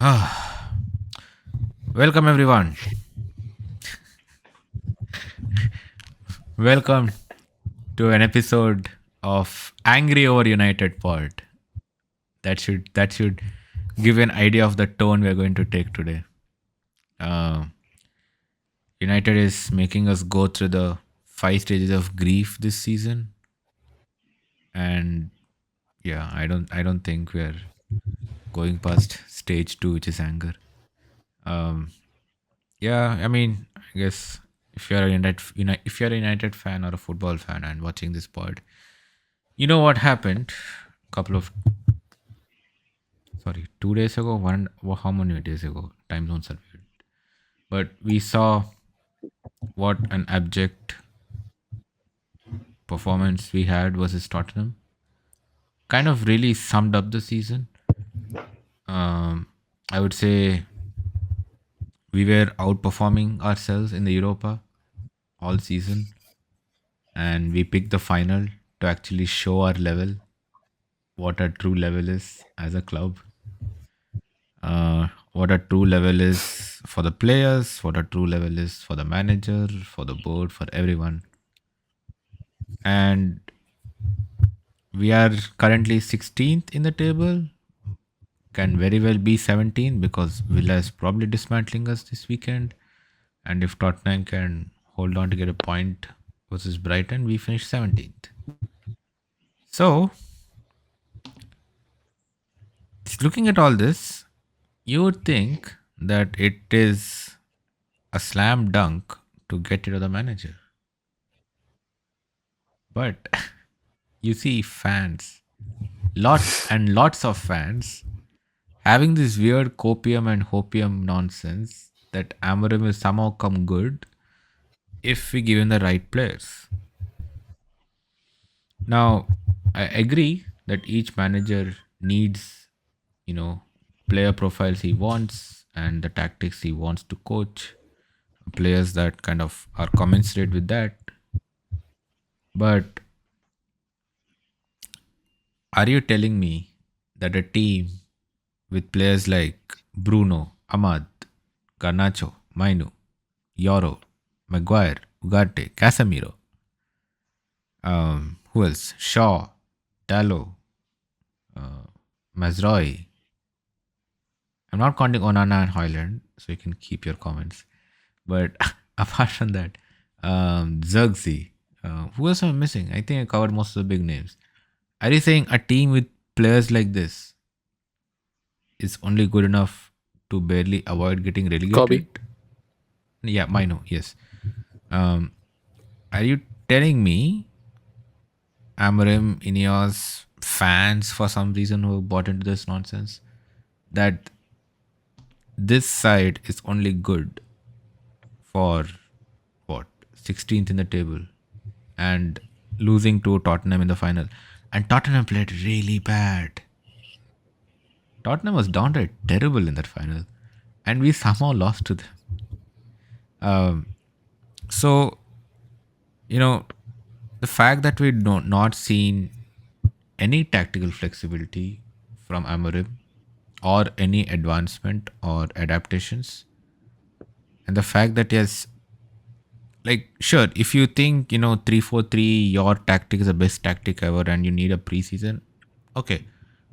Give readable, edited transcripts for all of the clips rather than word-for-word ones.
Ah, welcome everyone. Welcome to an episode of Angry Over United Pod. That should give you an idea of the tone we're going to take today. Uh, United is making us go through the 5 stages of grief this season, and yeah, I don't think we're going past stage 2, which is anger. Um, yeah, I mean, I guess if you're a United fan or a football fan and watching this pod, you know what happened couple of sorry 2 days ago, how many days ago, time zones are weird, but we saw what an abject performance we had versus Tottenham. Kind of really summed up the season. I would say we were outperforming ourselves in the Europa all season, and we picked the final to actually show our level, what our true level is as a club, what a true level is for the players, what a true level is for the manager, for the board, for everyone. And we are currently 16th in the table, can very well be 17 because Villa is probably dismantling us this weekend. And if Tottenham can hold on to get a point versus Brighton, we finish 17th. So, looking at all this, you would think that it is a slam dunk to get rid of the manager. But you see fans, lots and lots of fans, having this weird copium and hopium nonsense that Amorim will somehow come good if we give him the right players. Now, I agree that each manager needs, you know, player profiles he wants and the tactics he wants to coach, players that kind of are commensurate with that. But are you telling me that a team with players like Bruno, Ahmad, Garnacho, Mainu, Yoro, Maguire, Ugarte, Casemiro, who else? Shaw, Dallo, Mazroi. I'm not counting Onana and Hoyland, so you can keep your comments. But apart from that, Zirkzee, who else am I missing? I think I covered most of the big names. Are you saying a team with players like this is only good enough to barely avoid getting Kobe. relegated? Yeah, Mino, yes. Um, are you telling me Amarim, Ineos fans for some reason who bought into this nonsense that this side is only good for what 16th in the table and losing to Tottenham in the final? And Tottenham played really bad. Tottenham was downright terrible in that final, and we somehow lost to them. So, you know, the fact that we not seen any tactical flexibility from Amorim or any advancement or adaptations, and the fact that yes, like sure, if you think 3-4-3 your tactic is the best tactic ever and you need a preseason, okay,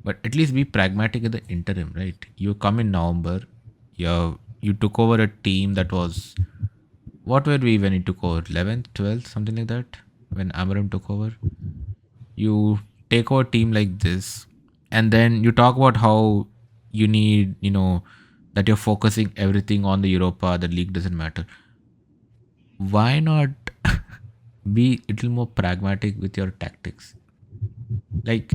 but at least be pragmatic in the interim, right? You come in November, you took over a team that was, what were we when he took over, 11th, 12th, something like that, when Amarim took over. You take over a team like this, and then you talk about how you need, that you're focusing everything on the Europa, the league doesn't matter. Why not be a little more pragmatic with your tactics? Like,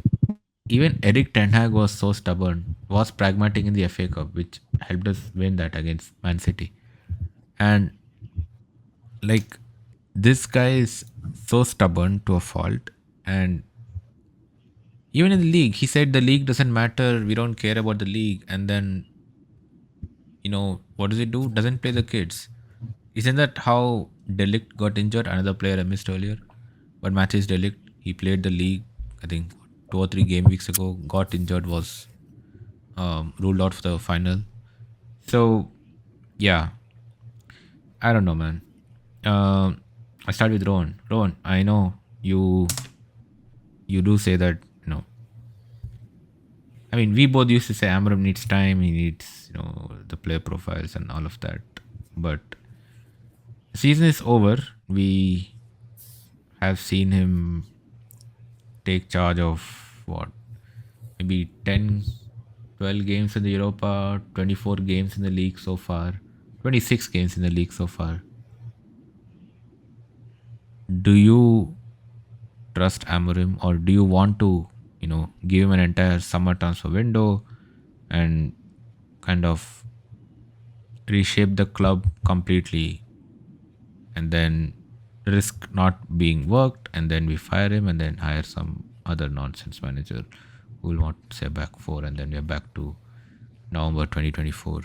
even Eric Ten Hag was so stubborn, was pragmatic in the FA Cup, which helped us win that against Man City. And like, this guy is so stubborn to a fault. And even in the league, he said the league doesn't matter. We don't care about the league. And then, what does he do? Doesn't play the kids. Isn't that how Delict got injured? Another player I missed earlier. But Matthews Delict, he played the league, I think, 2 or 3 game weeks ago, got injured, was ruled out for the final. So yeah, I don't know, man. I start with Rowan. Rowan, I know you do say that, I mean, we both used to say Amram needs time, he needs, the player profiles and all of that. But the season is over. We have seen him take charge of what, maybe 10, 12 games in the Europa, 24 games in the league so far, 26 games in the league so far. Do you trust Amorim, or do you want to, give him an entire summer transfer window and kind of reshape the club completely and then risk not being worked, and then we fire him and then hire some other nonsense manager who will want to say back four, and then we're back to November 2024.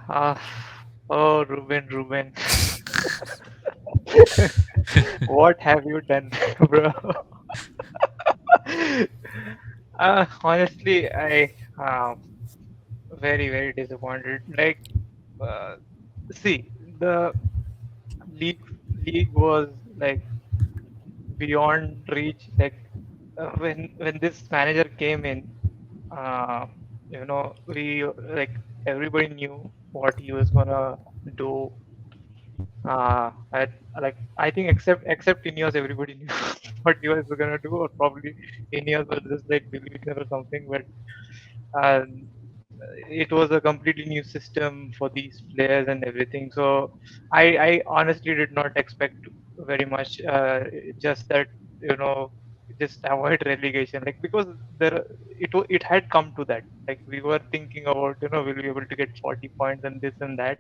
Ah, oh, Ruben, what have you done, bro? Honestly, I very disappointed. Like, uh, see, the league league was like beyond reach. Like when this manager came in, uh, we like everybody knew what he was gonna do. I like I think except Ineos, everybody knew what he was gonna do, or probably Ineos was just like believing it or something. But um, it was a completely new system for these players and everything. So I honestly did not expect very much. Just that you know, just avoid relegation, like because it had come to that. Like we were thinking about we'll be able to get 40 points and this and that,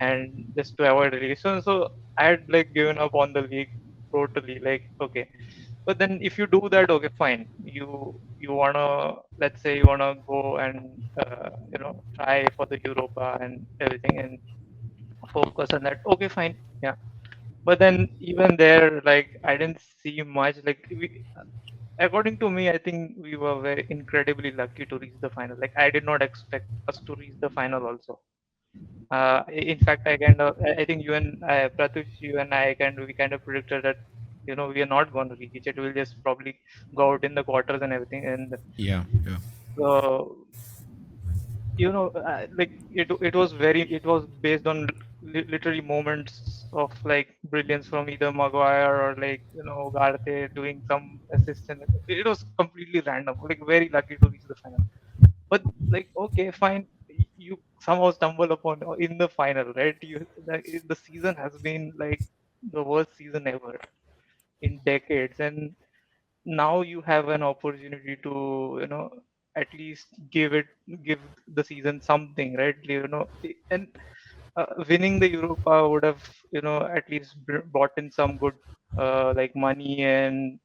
and just to avoid relegation. So I had like given up on the league totally. Like okay, but then if you do that, okay, fine. You wanna, let's say you wanna go and try for the Europa and everything and focus on that. Okay, fine, yeah. But then even there, like I didn't see much. Like according to me, I think we were very incredibly lucky to reach the final. Like I did not expect us to reach the final also. In fact, I think you and Pratush, you and I we kind of predicted that we are not going to reach it. We'll just probably go out in the quarters and everything. And Yeah, yeah, uh, like it was based on literally moments of like brilliance from either Maguire or like Ugarte doing some assist, and it was completely random. Like very lucky to reach the final. But like okay, fine, you somehow stumble upon in the final, right? The season has been like the worst season ever in decades, and now you have an opportunity to at least give the season something, right? And winning the Europa would have at least brought in some good like money, and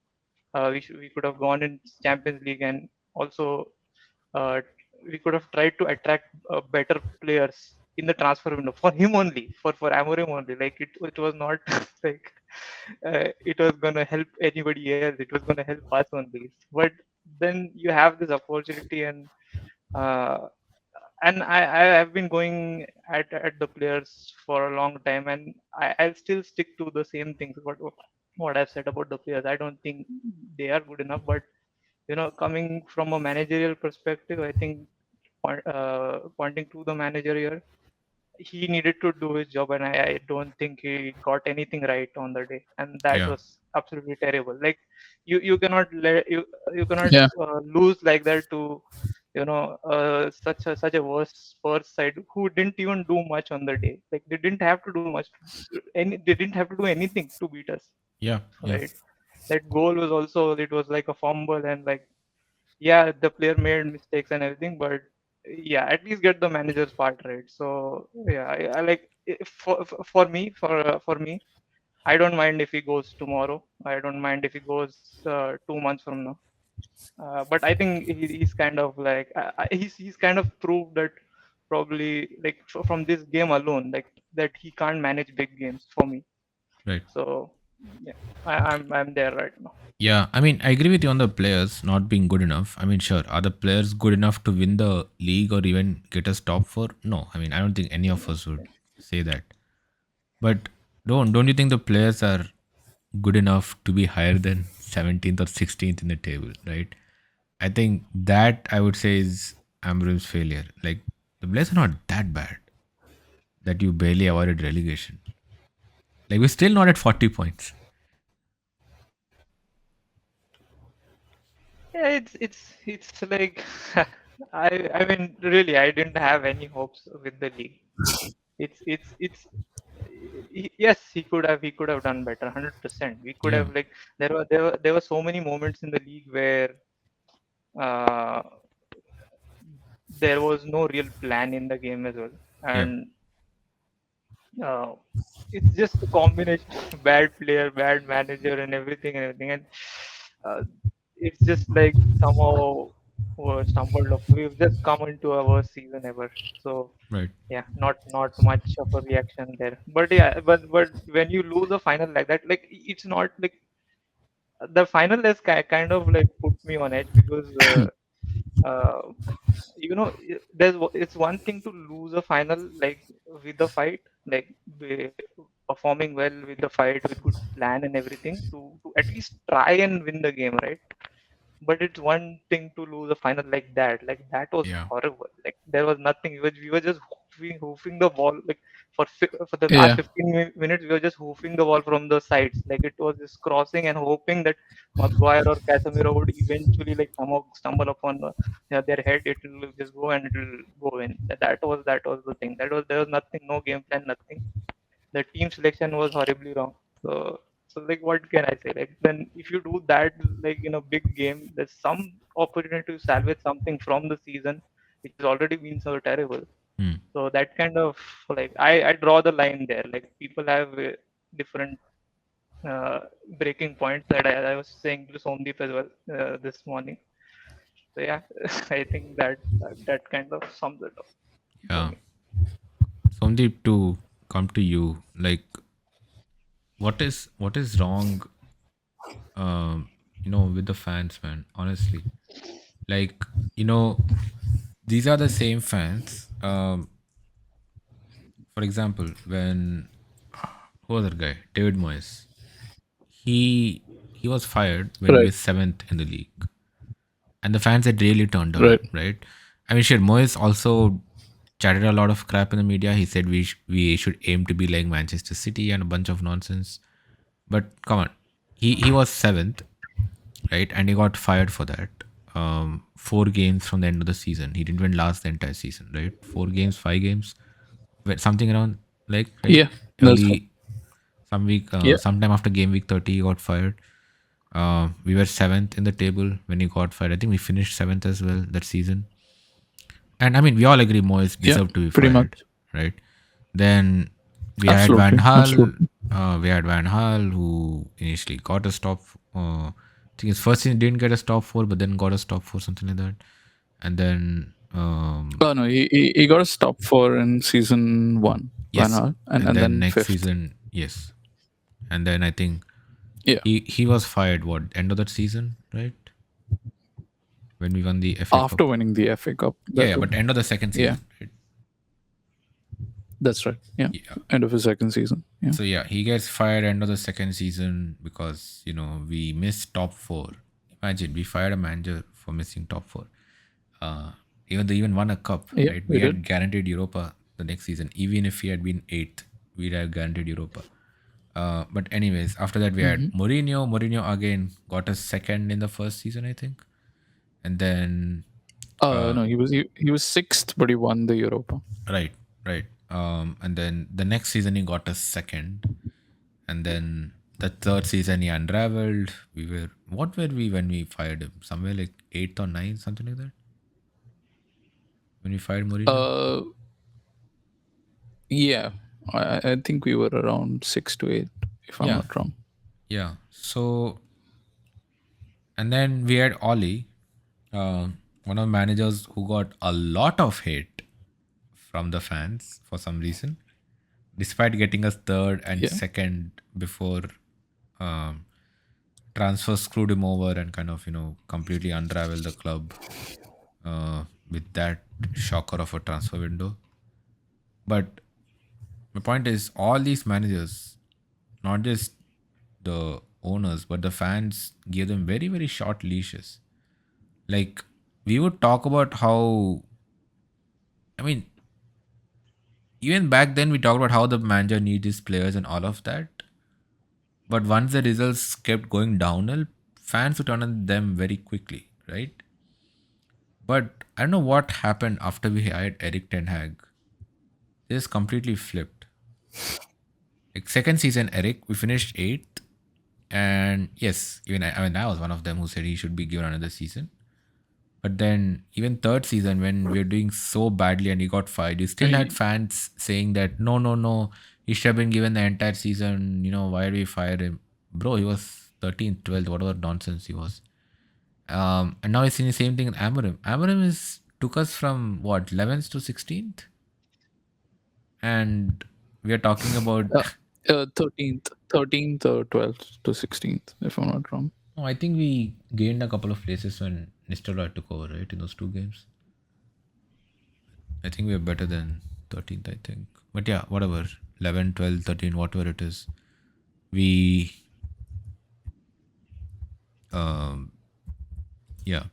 we could have gone in Champions League, and also uh, we could have tried to attract better players in the transfer window for him only, for Amorim only. Like it was not like it was gonna help anybody else. It was gonna help us only. But then you have this opportunity, uh, and I have been going at the players for a long time, and I'll still stick to the same things. What I've said about the players, I don't think they are good enough. But coming from a managerial perspective, I think pointing to the manager here, he needed to do his job, and I don't think he got anything right on the day, and that yeah, was absolutely terrible. Like you cannot you cannot Yeah, lose like that to such a worse Spurs side who didn't even do much on the day. Like they didn't have to do much, they didn't have to do anything to beat us, yeah, yeah, right? That goal was also, it was like a fumble, and like yeah, the player made mistakes and everything, but yeah, at least get the manager's part right. So yeah, I like for me, I don't mind if he goes tomorrow. I don't mind if he goes 2 months from now. But I think he's kind of like he's kind of proved that probably like from this game alone, like that he can't manage big games for me. right. So. Yeah, I'm there right now. Yeah, I mean, I agree with you on the players not being good enough. I mean, sure, are the players good enough to win the league or even get us top four? No, I mean, I don't think any of us would say that. But don't you think the players are good enough to be higher than 17th or 16th in the table, right? I think that I would say is Ambrum's failure. Like the players are not that bad that you barely avoided relegation. Like we're still not at 40 points. Yeah, it's like I mean really I didn't have any hopes with the league. It's yes, he could have done better 100%. We could Yeah, have like there were so many moments in the league where uh, there was no real plan in the game as well, yep, and uh, it's just a combination of bad player, bad manager, and everything, and uh, it's just like somehow stumbled up. We've just come into our worst season ever. So right. yeah, not much of a reaction there. But yeah, but when you lose a final like that, like it's not like the final has kind of like put me on edge because uh, it's one thing to lose a final like with the fight, like be- performing well with the fight with good plan and everything to at least try and win the game, right? But it's one thing to lose a final like that. Like that was Yeah, horrible. Like there was nothing. We were just hoofing the ball like for the last Yeah, 15 minutes. We were just hoofing the ball from the sides. Like it was just crossing and hoping that Maguire or Casemiro would eventually like somehow stumble upon their head. It will just go and it will go in. That was the thing. There was nothing. No game plan. Nothing. The team selection was horribly wrong. So like what can I say? Like then if you do that like in a big game, there's some opportunity to salvage something from the season, which has already been so terrible. hmm. So that kind of like I draw the line there. Like people have different uh, breaking points that I was saying to Somdeep as well this morning. So yeah, I think that kind of sums it up for Yeah. me. Somdeep, to come to you, like what is wrong, with the fans, man? Honestly, like you know, these are the same fans. For example, when who was that guy, David Moyes? He was fired when we right, were seventh in the league, and the fans had really turned on right. him, right? I mean, sure, Moyes also chatted a lot of crap in the media. He said we should aim to be like Manchester City and a bunch of nonsense. But come on, he was seventh, right? And he got fired for that. 4 games from the end of the season. He didn't even last the entire season, right? 4 games, 5 games, something around like right Yeah, that's right. early some week, Yeah, sometime after game week 30, he got fired. We were seventh in the table when he got fired. I think we finished seventh as well that season. And I mean, we all agree Moyes yeah, deserved to be pretty much. fired, right? Then we had Van Absolutely, Hal. absolutely. We had Van Hal who initially got us top. I think his first season didn't get us top four, but then got us top four, something like that. And then Oh no, he got a stop for in season one, Van yes, Gaal, and and then then next fifth. season, yes, and then I think Yeah, he was fired. What, end of that season, right? When we won the FA Cup. after winning the FA Cup. Yeah, That yeah, too. but end of the second Yeah, season, right? that's right. Yeah, Yeah. end of his second season. Yeah, So yeah, he gets fired end of the second season because we missed top four. Imagine we fired a manager for missing top four. Even they even won a cup, yeah, right? we We did. had guaranteed Europa the next season. Even if we had been eighth, we'd have guaranteed Europa. But anyways, after that we had Hmm. Mourinho. Mourinho again got us second in the first season, I think, and then No, he was sixth, but he won the Europa. right, right. And then the next season he got us second, and then the third season he unraveled. What were we when we fired him? Somewhere like eighth or ninth, something like that. When we fired Mourinho. Uh, yeah, I think we were around 6 to 8, if I'm Yeah, not wrong. yeah. So and then we had Ollie, one of the managers who got a lot of hate from the fans for some reason, despite getting us third and Yeah, second before transfer screwed him over and kind of completely unravel the club with that shocker of a transfer window. But my point is, all these managers, not just the owners, but the fans, gave them very, very short leashes. Like, we would talk about how, I mean, even back then, we talked about how the manager needs his players and all of that. But once the results kept going downhill, fans would turn on them very quickly, right? But I don't know what happened after we hired Eric Ten Hag. This completely flipped. Like second season, Eric, we finished eighth, and yes, even I mean I was one of them who said he should be given another season. But then even third season, when we were doing so badly and he got fired, you still had fans saying that no, no, no, he should have been given the entire season. Why did we fire him, bro? He was 13th, 12th, whatever nonsense he was. And now he's seeing the same thing in Amorim. Amorim took us from what 11th to 16th, and we are talking about. 13th or 12th to 16th, if I'm not wrong. No, I think we gained a couple of places when Nistelrooy took over, right? In those two games. I think we are better than 13th, I think. But yeah, whatever. 11, 12, 13, whatever it is. We. Yeah.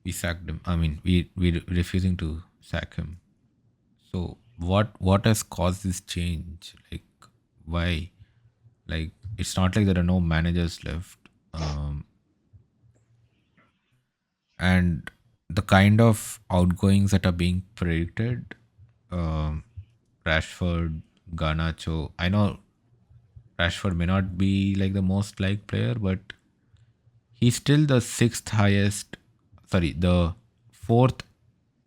We sacked him. I mean, we refusing to sack him. So what has caused this change? Like, why? Like, it's not like there are no managers left. And the kind of outgoings that are being predicted, Rashford, Garnacho. I know Rashford may not be like the most liked player, but he's still the the fourth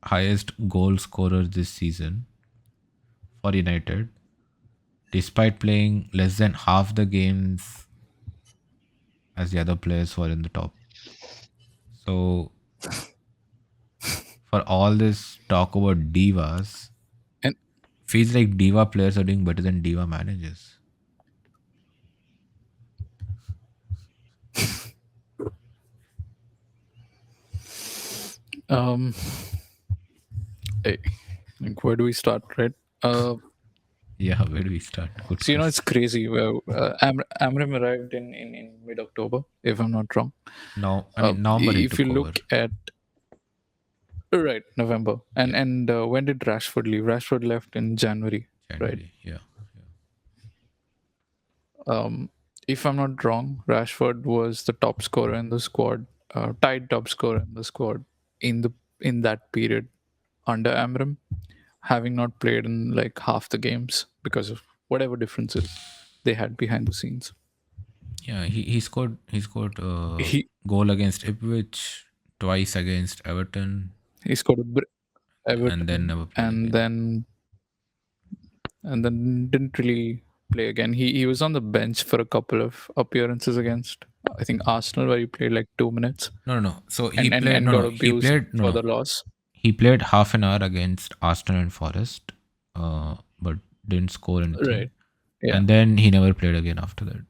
highest goal scorer this season for United, despite playing less than half the games as the other players who are in the top. So, for all this talk about divas, And feels like diva players are doing better than diva managers. hey, like where do we start, right? Yeah, where do we start? Good So question. it's crazy. Well, Amram arrived in mid October, if I'm not wrong. Now, I mean, November he If you took over. look at November, and when did Rashford leave? Rashford left in January, right? January, yeah. If I'm not wrong, Rashford was the top scorer in the squad, tied top scorer in the squad in that period under Amram, having not played in like half the games because of whatever differences they had behind the scenes. Yeah, he scored He goal against Ipswich, twice against Everton, he scored Everton, and then never played and again. then didn't really play again. He was on the bench for a couple of appearances against, I think, Arsenal, where he played like 2 minutes No. So he and played. and No, got no. He abused played. for No. the loss. He played half an hour against Arsenal and Forest, but didn't score anything. Right. Yeah. And then he never played again after that.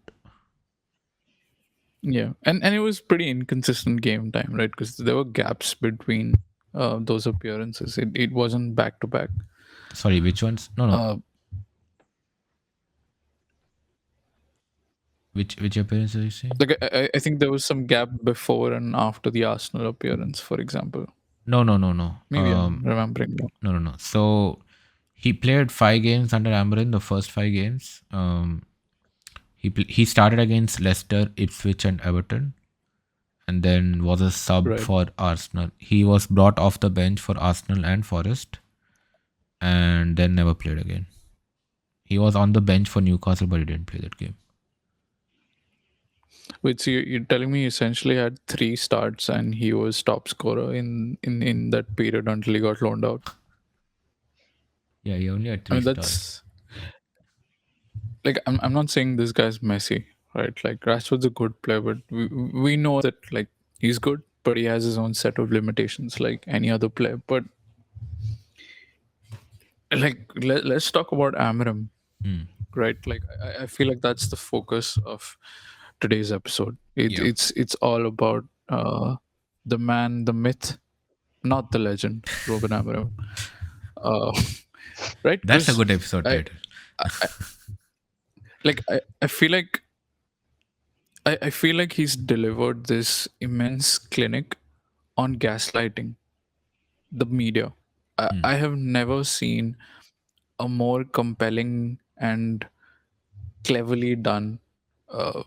Yeah, and it was pretty inconsistent game time, right? Because there were gaps between those appearances. It wasn't back to back. Sorry, which ones? No. Which appearance are you saying? Like I think there was some gap before and after the Arsenal appearance, for example. No. Maybe I'm remembering that. No. So he played 5 games under Amarin, the first 5 games. He started against Leicester, Ipswich, and Everton, and then was a sub Right. for Arsenal. He was brought off the bench for Arsenal and Forest, and then never played again. He was on the bench for Newcastle, but he didn't play that game. Wait, so you're telling me he essentially had 3 starts and he was top scorer in that period until he got loaned out? Yeah, he only had I 3 mean, stars. that's like I'm not saying this guy's messy, right? Like Rashford's a good player, but we know that like he's good, but he has his own set of limitations, like any other player. But like let's talk about Amram, right? Like I feel like that's the focus of today's episode. Yeah. It's all about the man, the myth, not the legend, Ruben Amorim. Uh, right? That's a Because good episode I, title. I I feel like I feel like he's delivered this immense clinic on gaslighting the media. I have never seen a more compelling and cleverly done, uh,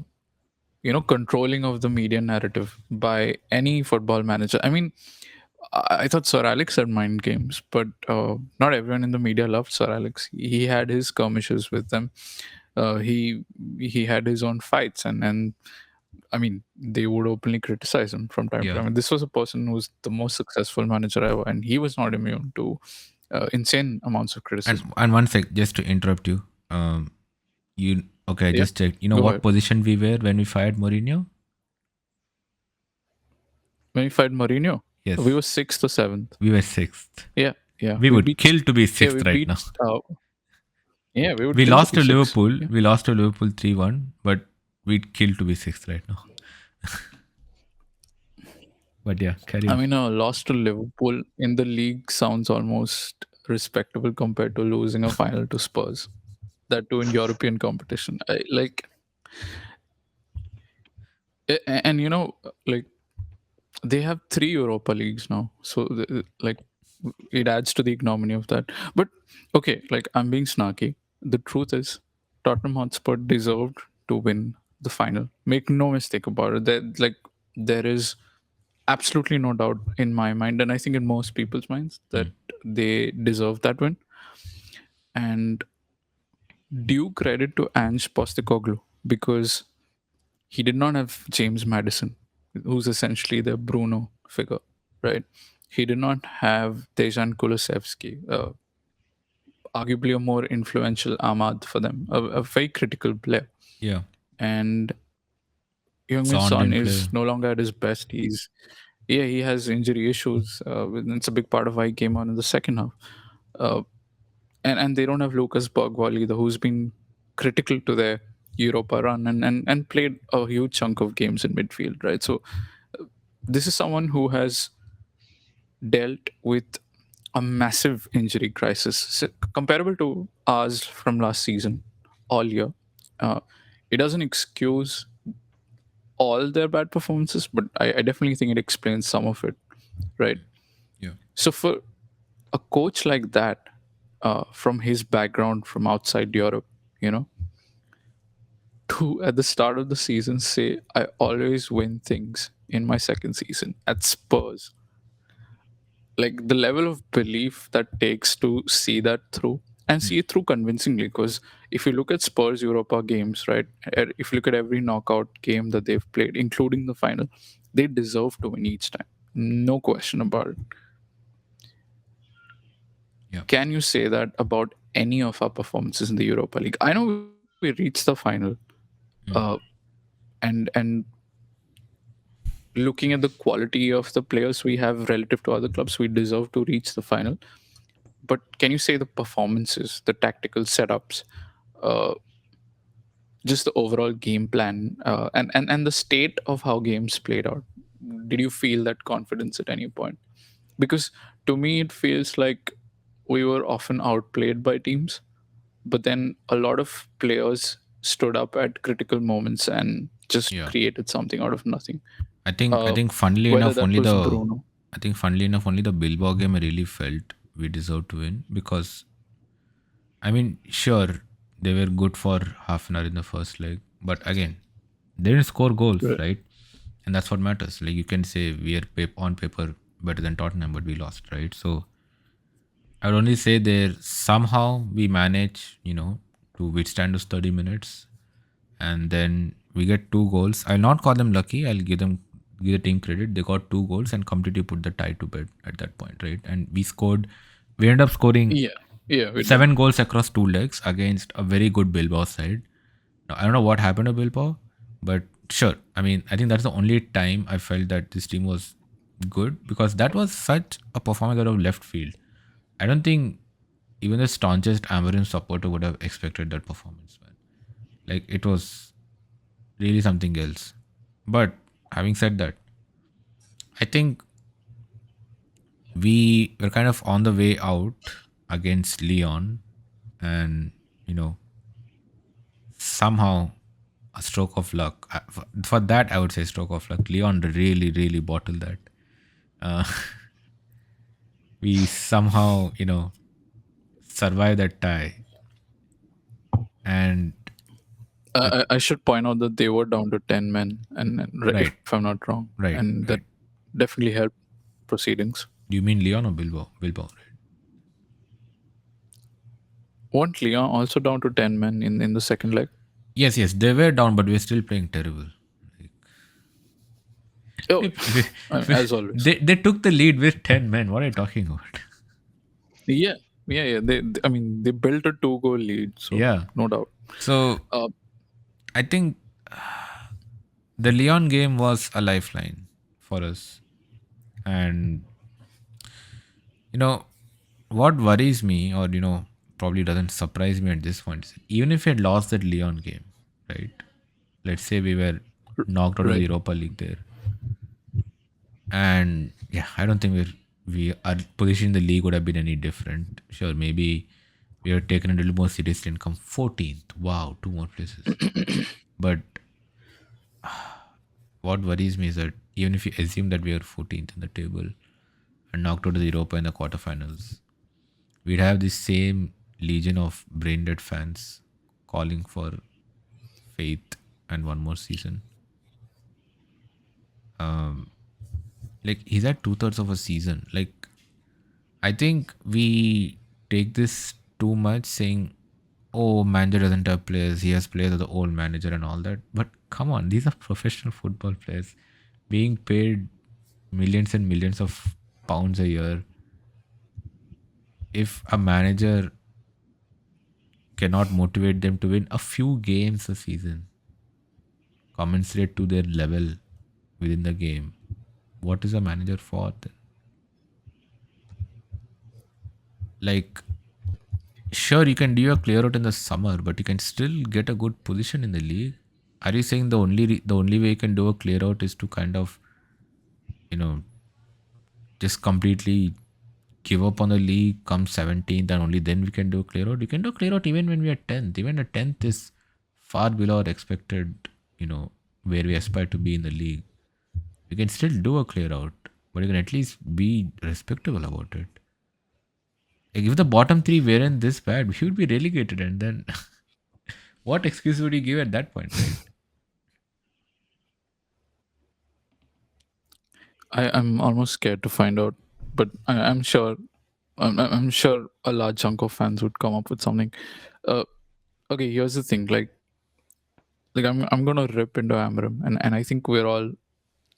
controlling of the media narrative by any football manager. I mean, I thought Sir Alex had mind games, but not everyone in the media loved Sir Alex. He had his skirmishes with them. He had his own fights, and I mean, they would openly criticize him from time to Yeah. time. This was a person who was the most successful manager ever, and he was not immune to insane amounts of criticism. And one sec, just to interrupt you. You okay? I Yeah, just checked. You know go what ahead. position we were when we fired Mourinho? When we fired Mourinho, Yes, we were 6th or 7th. we were sixth. Yeah, yeah. We would kill to be Yeah, sixth right now. we would We kill to lost be to 6th. Liverpool. Yeah. We lost to Liverpool 3-1, but we'd kill to be sixth right now. But yeah, carry I on. mean, a loss to Liverpool in the league sounds almost respectable compared to losing a final to Spurs. That too in European competition. And like they have 3 Europa leagues now, so like it adds to the ignominy of that. But okay, like I'm being snarky. The truth is, Tottenham Hotspur deserved to win the final. Make no mistake about it. There is absolutely no doubt in my mind, and I think in most people's minds, that they deserve that win. And due credit to Ange Postecoglou, because he did not have James Madison, who's essentially the Bruno figure, right? He did not have Dejan Kulusevski, arguably a more influential Ahmad for them, a very critical player. Yeah, And Heung-min Son Son didn't play. is no longer at his best. He has injury issues. And it's a big part of why he came on in the second half. Uh, and they don't have Lucas Bergwall either, who's been critical to their Europa run and played a huge chunk of games in midfield, right? So this is someone who has dealt with a massive injury crisis, comparable to ours from last season, all year. Uh, it doesn't excuse all their bad performances, but I definitely think it explains some of it, right? Yeah. So for a coach like that, from his background from outside Europe, to at the start of the season say, I always win things in my second season at Spurs. Like the level of belief that takes to see that through and see it through convincingly. Because if you look at Spurs Europa games, right, if you look at every knockout game that they've played, including the final, they deserve to win each time. No question about it. Yeah. Can you say that about any of our performances in the Europa League? I know we reached the final, and looking at the quality of the players we have relative to other clubs, we deserve to reach the final. But can you say the performances, the tactical setups, uh, just the overall game plan, and the state of how games played out? Did you feel that confidence at any point? Because to me, it feels like we were often outplayed by teams, but then a lot of players stood up at critical moments and just Yeah. created something out of nothing. I think funnily Whether enough, that was Bruno. only the Bilbao game I really felt we deserved to win, because I mean, sure, they were good for half an hour in the first leg, but again, they didn't score goals, Right. right? And that's what matters. Like, you can say we are on paper better than Tottenham, but we lost, right? So I would only say there somehow we manage, to withstand those 30 minutes, and then we get 2 goals. I'll not call them lucky. I'll give the team credit. They got 2 goals and completely put the tie to bed at that point, right? And we ended up scoring Yeah, we did. 7 goals across 2 legs against a very good Bilbao side. Now, I don't know what happened to Bilbao, but sure. I mean, I think that's the only time I felt that this team was good, because that was such a performance out of left field. I don't think even the staunchest Amorim supporter would have expected that performance, man. Like, it was really something else. But having said that, I think we were kind of on the way out against Leon, and you know, somehow a stroke of luck. For that, I would say stroke of luck. Leon really, really bottled that. Uh, we somehow, survived that tie, and I should point out that they were down to 10 men, and right, if I'm not wrong, right, and that right. definitely helped proceedings. Do you mean Leon or Bilbao? Bilbao, right? Weren't Leon also down to 10 men in the second leg? Yes, yes, they were down, but we were still playing terrible. Oh, We- as always. they took the lead with 10 men. What are you talking about? Yeah, yeah. I mean, they built a 2-goal lead, so Yeah. no doubt. So Uh, I think the Leon game was a lifeline for us. And, you know, what worries me, or, probably doesn't surprise me at this point, is even if we had lost that Leon game, right? Let's say we were knocked out of the right. Europa League there. And yeah, I don't think our position in the league would have been any different. Sure, maybe we have taken it a little more seriously and come 14th. Wow, two more places. But what worries me is that even if you assume that we are 14th in the table and knocked out of the Europa in the quarterfinals, we'd have this same legion of brain dead fans calling for faith and one more season. Like, he's at 2/3 of a season. Like, I think we take this too much, saying, "Oh, manager doesn't have players; he has players of the old manager and all that." But come on, these are professional football players being paid millions and millions of pounds a year. If a manager cannot motivate them to win a few games a season, commensurate to their level within the game, what is a manager for then? Like, sure, you can do a clear out in the summer, but you can still get a good position in the league. Are you saying the only way you can do a clear out is to kind of, you know just completely give up on the league, come 17th, and only then we can do a clear out? You can do a clear out even when we are 10th. Even a 10th is far below our expected, where we aspire to be in the league. You can still do a clear out, but you can at least be respectable about it. Like, if the bottom three weren't this bad, we would be relegated, and then what excuse would you give at that point, right? I'm almost scared to find out, but I'm sure. I'm sure a large chunk of fans would come up with something. Uh, okay, here's the thing. Like I'm gonna rip into Amram, and I think we're all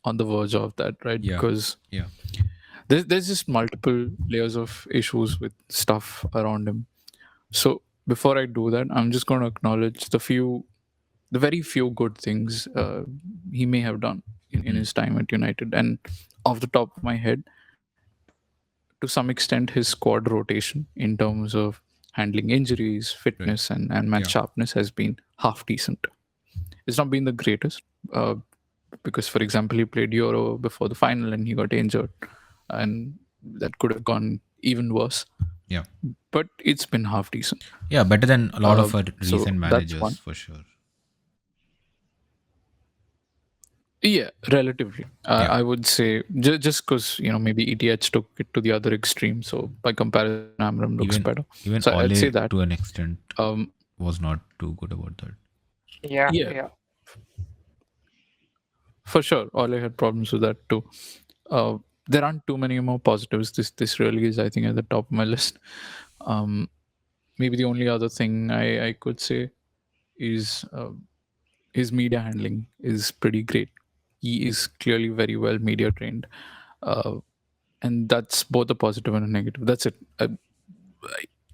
on the verge of that, right? Yeah, Because yeah, there's just multiple layers of issues with stuff around him. So before I do that, I'm just going to acknowledge the very few good things he may have done in his time at United. And off the top of my head, to some extent, his squad rotation in terms of handling injuries, right. fitness, and match Yeah, sharpness has been half decent. It's not been the greatest because, for example, he played Euro before the final and he got injured, and that could have gone even worse. yeah, But it's been half decent. yeah. Better than a lot of our So recent that's managers, one. for sure. Yeah, relatively. Yeah, I would say just because maybe ETH took it to the other extreme. So by comparison, Amram looks even better. even So I'd say Ole that. to an extent Um, was not too good about that. Yeah, yeah, yeah. for sure. Ole had problems with that too. There aren't too many more positives. This really is, I think, at the top of my list. Um, maybe the only other thing I could say is his media handling is pretty great. He is clearly very well media trained. Uh, and that's both a positive and a negative. That's it.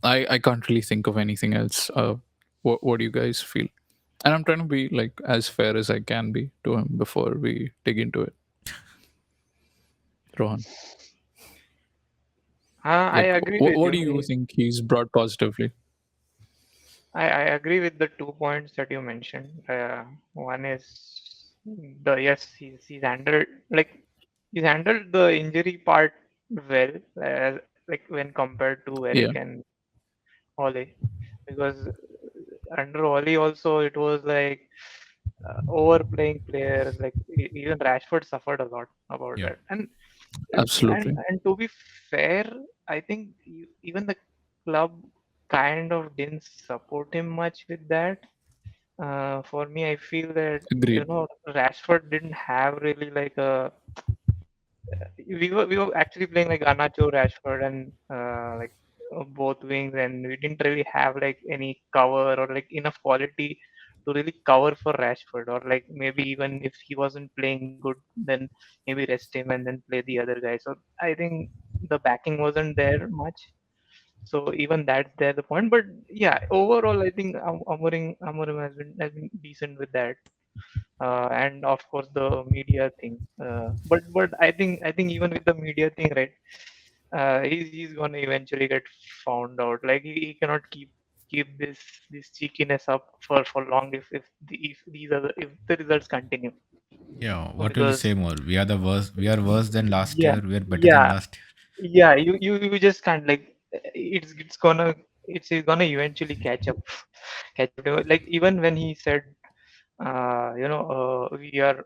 I can't really think of anything else. What do you guys feel? And I'm trying to be like as fair as I can be to him before we dig into it. Rohan, I like agree with what do you. you think he's brought positively? I agree with the 2 points that you mentioned. One is yes, he's handled he's handled the injury part well, like when compared to Yeah, Eric and Ole, because under Ole also it was like overplaying players. Like even Rashford suffered a lot about Yeah. that, and absolutely. to be fair, I think even the club kind of didn't support him much with that. For me, I feel that Agreed. Rashford didn't have really like a. We were actually playing like Garnacho, Rashford, and both wings, and we didn't really have like any cover or like enough quality to really cover for Rashford, or like maybe even if he wasn't playing good, then maybe rest him and then play the other guy. So I think the backing wasn't there much. So even that's there the point. But yeah, overall, I think Amorim has been decent with that, and of course the media thing. But I think even with the media thing, right? He's gonna eventually get found out. Like he cannot keep this cheekiness up for long if these are if the results continue, Yeah. What will you because say more? We are the worst. We are worse than last yeah year. We are better than yeah last year. yeah you just can't like it's gonna eventually catch up to it. Like even when he said we are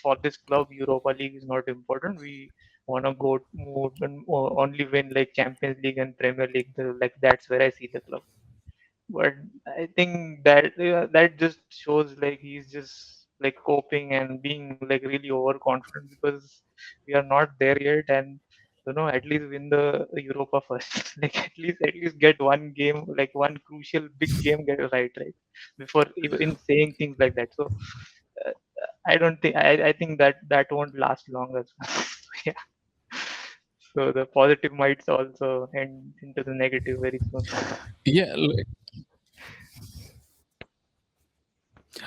for this club Europa League is not important. We want to go move and only win like Champions League and Premier League. Like that's where I see the club. But I think that just shows like he's just like coping and being like really overconfident, because we are not there yet, and at least win the Europa first. Like at least get one game, like one crucial big game get right before even saying things like that. So uh, I think that won't last long as well. Yeah. So the positive might also end into the negative very soon. Yeah, like,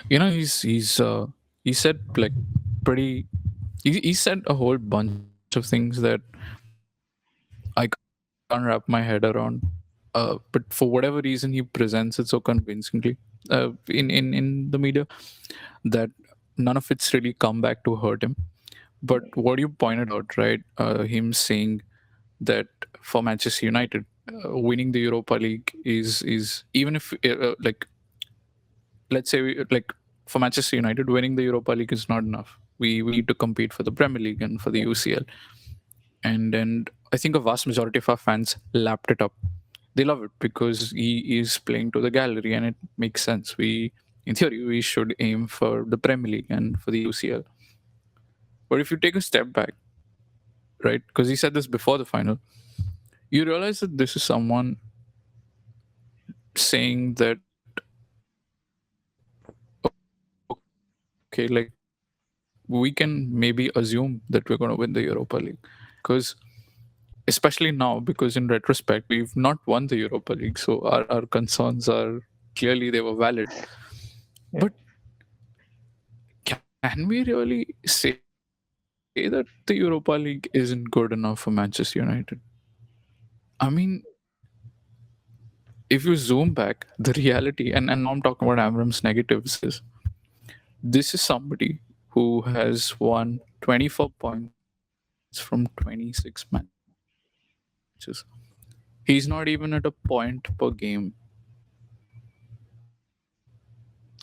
he said like pretty. He said a whole bunch of things that I can't wrap my head around. But for whatever reason, he presents it so convincingly in the media that none of it's really come back to hurt him. But what you pointed out, right? Him saying that for Manchester United, winning the Europa League is even if like let's say like for Manchester United, winning the Europa League is not enough. We need to compete for the Premier League and for the UCL, and I think a vast majority of our fans lapped it up. They love it because he is playing to the gallery, and it makes sense. In theory, we should aim for the Premier League and for the UCL. But if you take a step back, right, because he said this before the final, you realize that this is someone saying that okay, like we can maybe assume that we're going to win the Europa League because especially now because in retrospect we've not won the Europa League, so our concerns are clearly they were valid. But Yeah. can we really say that the Europa League isn't good enough for Manchester United? I mean, if you zoom back, the reality, and now I'm talking about Amram's negatives, is this is somebody who has won 24 points from 26 matches. He's not even at a point per game.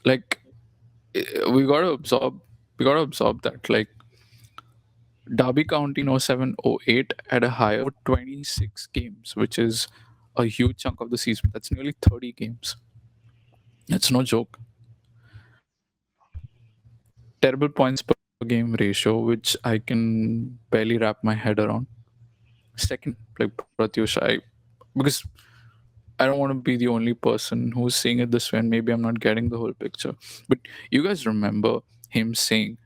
Like we gotta absorb that. Like Derby County in 07-08 had a high of over 26 games, which is a huge chunk of the season. That's nearly 30 games. That's no joke. Terrible points per game ratio, which I can barely wrap my head around. Second, like Pratyush, because I don't want to be the only person who's seeing it this way, and maybe I'm not getting the whole picture. But you guys remember him saying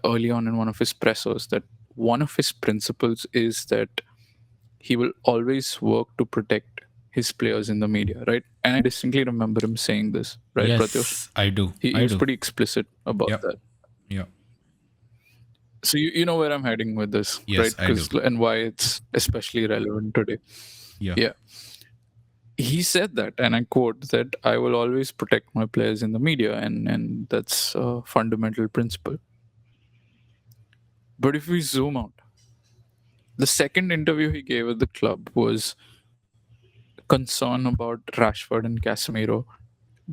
early on in one of his pressers that one of his principles is that he will always work to protect his players in the media, right? And I distinctly remember him saying this, right, Pratyush? Yes, I do. He I was do. pretty explicit about Yep. that. Yeah. So you know where I'm heading with this, right? Yes, I do. Because and why it's especially relevant today. Yeah. Yeah, he said that, and I quote, that I will always protect my players in the media, and that's a fundamental principle. But if we zoom out, the second interview he gave at the club was concern about Rashford and Casemiro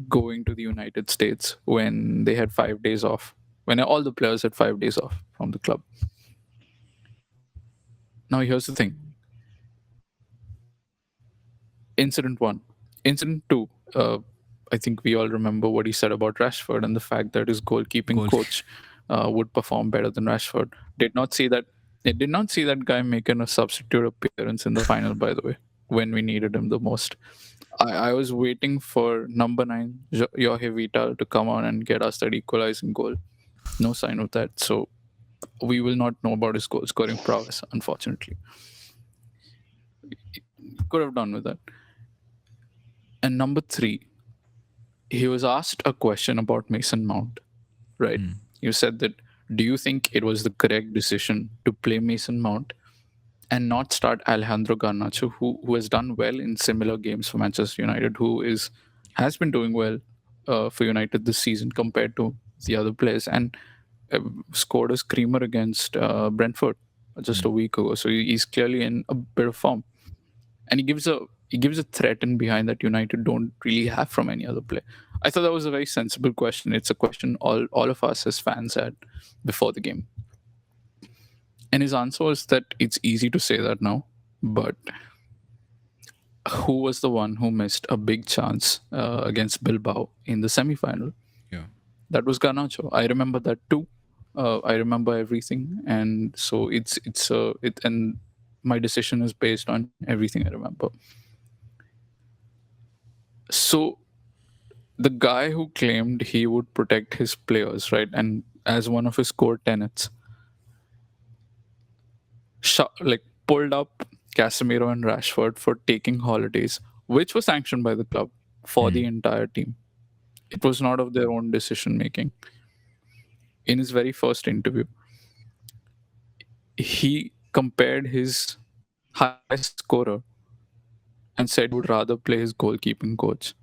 going to the United States when they had 5 days off, when all the players had 5 days off from the club. Now, here's the thing. Incident one. Incident two. I think we all remember what he said about Rashford and the fact that his goalkeeping Goal- coach would perform better than Rashford. Did not see that. They did not see that guy making a substitute appearance in the final, by the way, when we needed him the most. I was waiting for number 9, Jorge Vital, to come on and get us that equalizing goal. No sign of that. So we will not know about his goal scoring prowess, unfortunately. Could have done with that. And number 3, he was asked a question about Mason Mount, right? You said that, do you think it was the correct decision to play Mason Mount and not start Alejandro Garnacho, who has done well in similar games for Manchester United, has been doing well for United this season compared to the other players, and scored a screamer against Brentford just a week ago. So he's clearly in a bit of form, and he gives a threat in behind that United don't really have from any other player. I thought that was a very sensible question. It's a question all of us as fans had before the game. And his answer was that it's easy to say that now, but who was the one who missed a big chance against Bilbao in the semi-final? Yeah. That was Garnacho. I remember that too. I remember everything, and so and my decision is based on everything I remember. So the guy who claimed he would protect his players, right, and as one of his core tenets, pulled up Casemiro and Rashford for taking holidays, which was sanctioned by the club for the entire team. It was not of their own decision making. In his very first interview, he compared his highest scorer and said he would rather play his goalkeeping coach.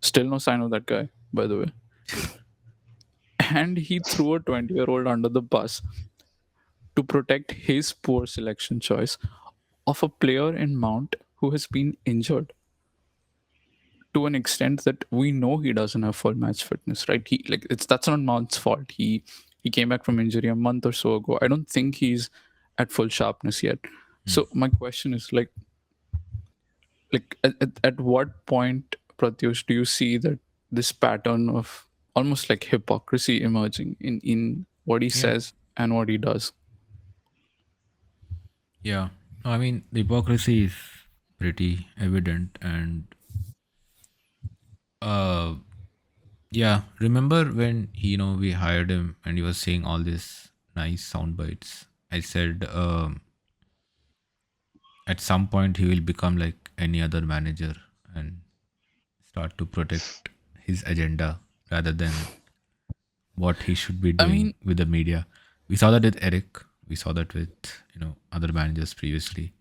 Still no sign of that guy, by the way. And he threw a 20-year-old under the bus to protect his poor selection choice of a player in Mount who has been injured to an extent that we know he doesn't have full match fitness, right? That's not Mount's fault. He came back from injury a month or so ago. I don't think he's at full sharpness yet. So my question is at what point, Pratyush, do you see that this pattern of almost like hypocrisy emerging in what he says and what he does? Yeah. No, I mean, the hypocrisy is pretty evident. And yeah, remember when we hired him and he was saying all these nice sound bites? I said at some point he will become like any other manager and start to protect his agenda rather than what he should be doing with the media. We saw that with Eric. We saw that with other managers previously.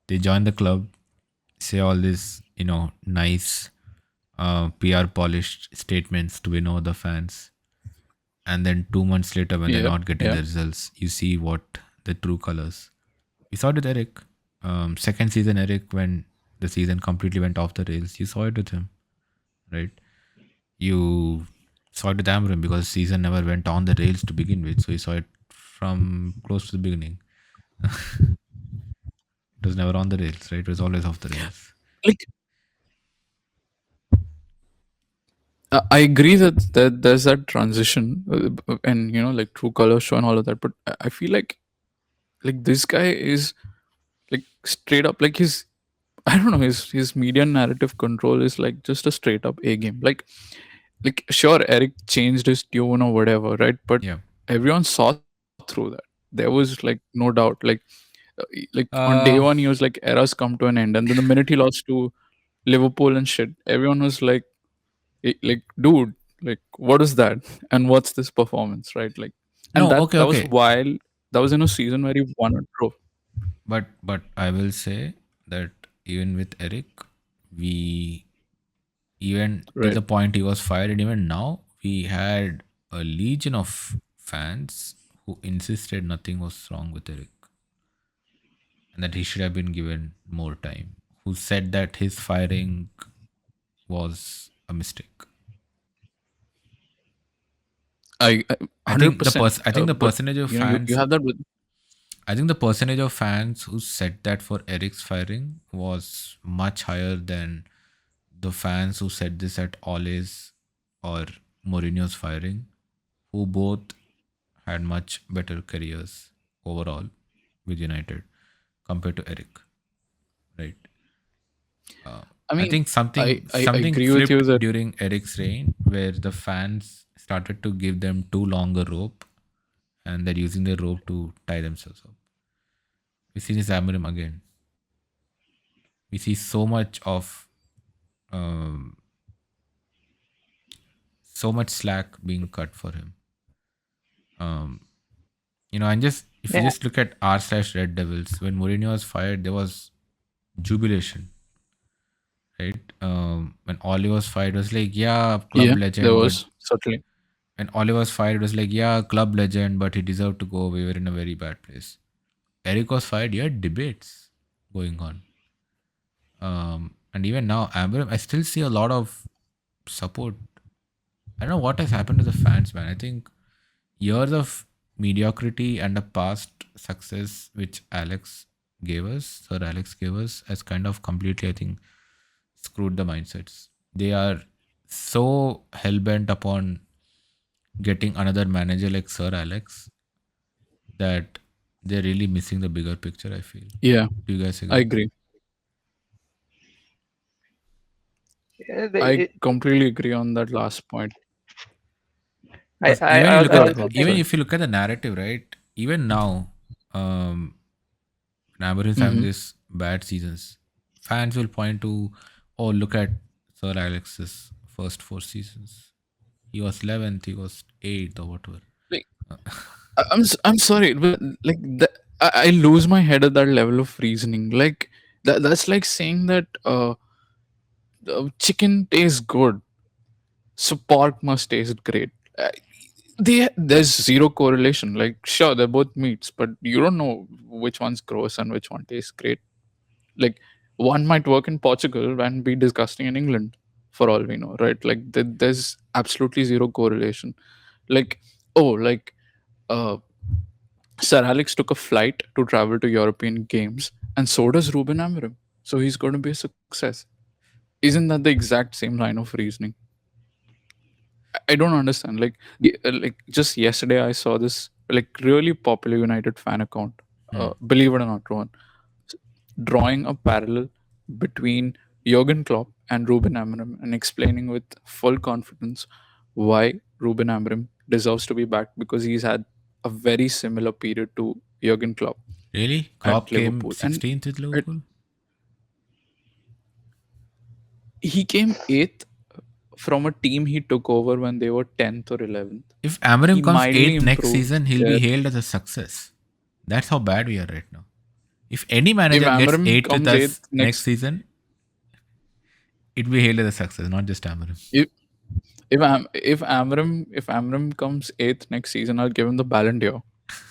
They join the club, say all these nice PR polished statements to win over the fans, and then 2 months later when they're not getting the results, you see what the true colors. We saw it with Eric. Second season Eric, when the season completely went off the rails, you saw it with him, right? You saw it with Amram because the season never went on the rails to begin with, so you saw it from close to the beginning. It was never on the rails, right? It was always off the rails. I agree that there's that transition, and true color show and all of that. But I feel like this guy is straight up his, I don't know, his media narrative control is just a straight up A game. Sure, Eric changed his tune or whatever, right? But everyone saw through that. There was no doubt. On day one, he was eras come to an end, and then the minute he lost to Liverpool and shit, everyone was dude, what is that? And what's this performance, right? That was while that was in a season where he won a trophy. But I will say that even with Eric, We even till Right. the point he was fired, and even now we had a legion of fans who insisted nothing was wrong with Eric and that he should have been given more time. Who said that his firing was a mistake. I I think the 100%. I think the But percentage of you fans have that with. I think the percentage of fans who said that for Eric's firing was much higher than the fans who said this at Ole's or Mourinho's firing, who both had much better careers overall with United compared to Eric, right? I I mean, think I something agree with you flipped that. during Eric's reign, where the fans started to give them too long a rope, and they're using the rope to tie themselves up. We see this Amorim again. We see um, so much slack being cut for him. Um, and just if you Yeah, just look at r/Red Devils, when Mourinho was fired, there was jubilation, right? When Oli was fired, it was like, yeah, club Yeah, there legend, but was certainly. when Oli was fired, it was like, yeah, club legend, but he deserved to go. We were in a very bad place. Eric was fired. You had debates going on. And even now, Amorim, I still see a lot of support. I don't know what has happened to the fans, man. I think years of mediocrity and a past success which Sir Alex gave us, has kind of completely, I think, screwed the mindsets. They are so hell bent upon getting another manager like Sir Alex that they're really missing the bigger picture, I feel. Yeah, Do you guys I agree? agree. yeah, I completely agree on that last point. Because I Go ahead, go on. even Sorry. if you look at the narrative, right? Even now, um, Naber is having Mm-hmm. this bad seasons. Fans will point to, oh, look at Sir Alex's first 4 seasons. He was 11th, he was 8th, or whatever. Like, I'm sorry, but like I lose my head at that level of reasoning. Like that's like saying that chicken tastes good, so pork must taste great. There's zero correlation. Like, sure, they're both meats, but you don't know which one's gross and which one tastes great. Like, one might work in Portugal and be disgusting in England, for all we know, right? Like, there's absolutely zero correlation. Like, oh, like, uh, Sir Alex took a flight to travel to European games, and so does Ruben Amorim. So he's going to be a success. Isn't that the exact same line of reasoning? I don't understand. Like just yesterday, I saw this like really popular United fan account. Hmm. Believe it or not, Rohan, drawing a parallel between Jurgen Klopp and Ruben Amorim and explaining with full confidence why Ruben Amorim deserves to be back because he's had a very similar period to Jurgen Klopp Really? at Klopp came Liverpool, and 16th with it, Liverpool? he came eighth from a team he took over when they were 10th or 11th. If He Amarim comes mildly 8th next improved season, he'll be there. hailed as a success. That's how bad we are right now. If any If manager gets Amorim 8th with comes us eighth next next, season, it'll be hailed as a success, not just Amarim. if if Amram comes eighth next season, I'll give him the Ballon d'Or.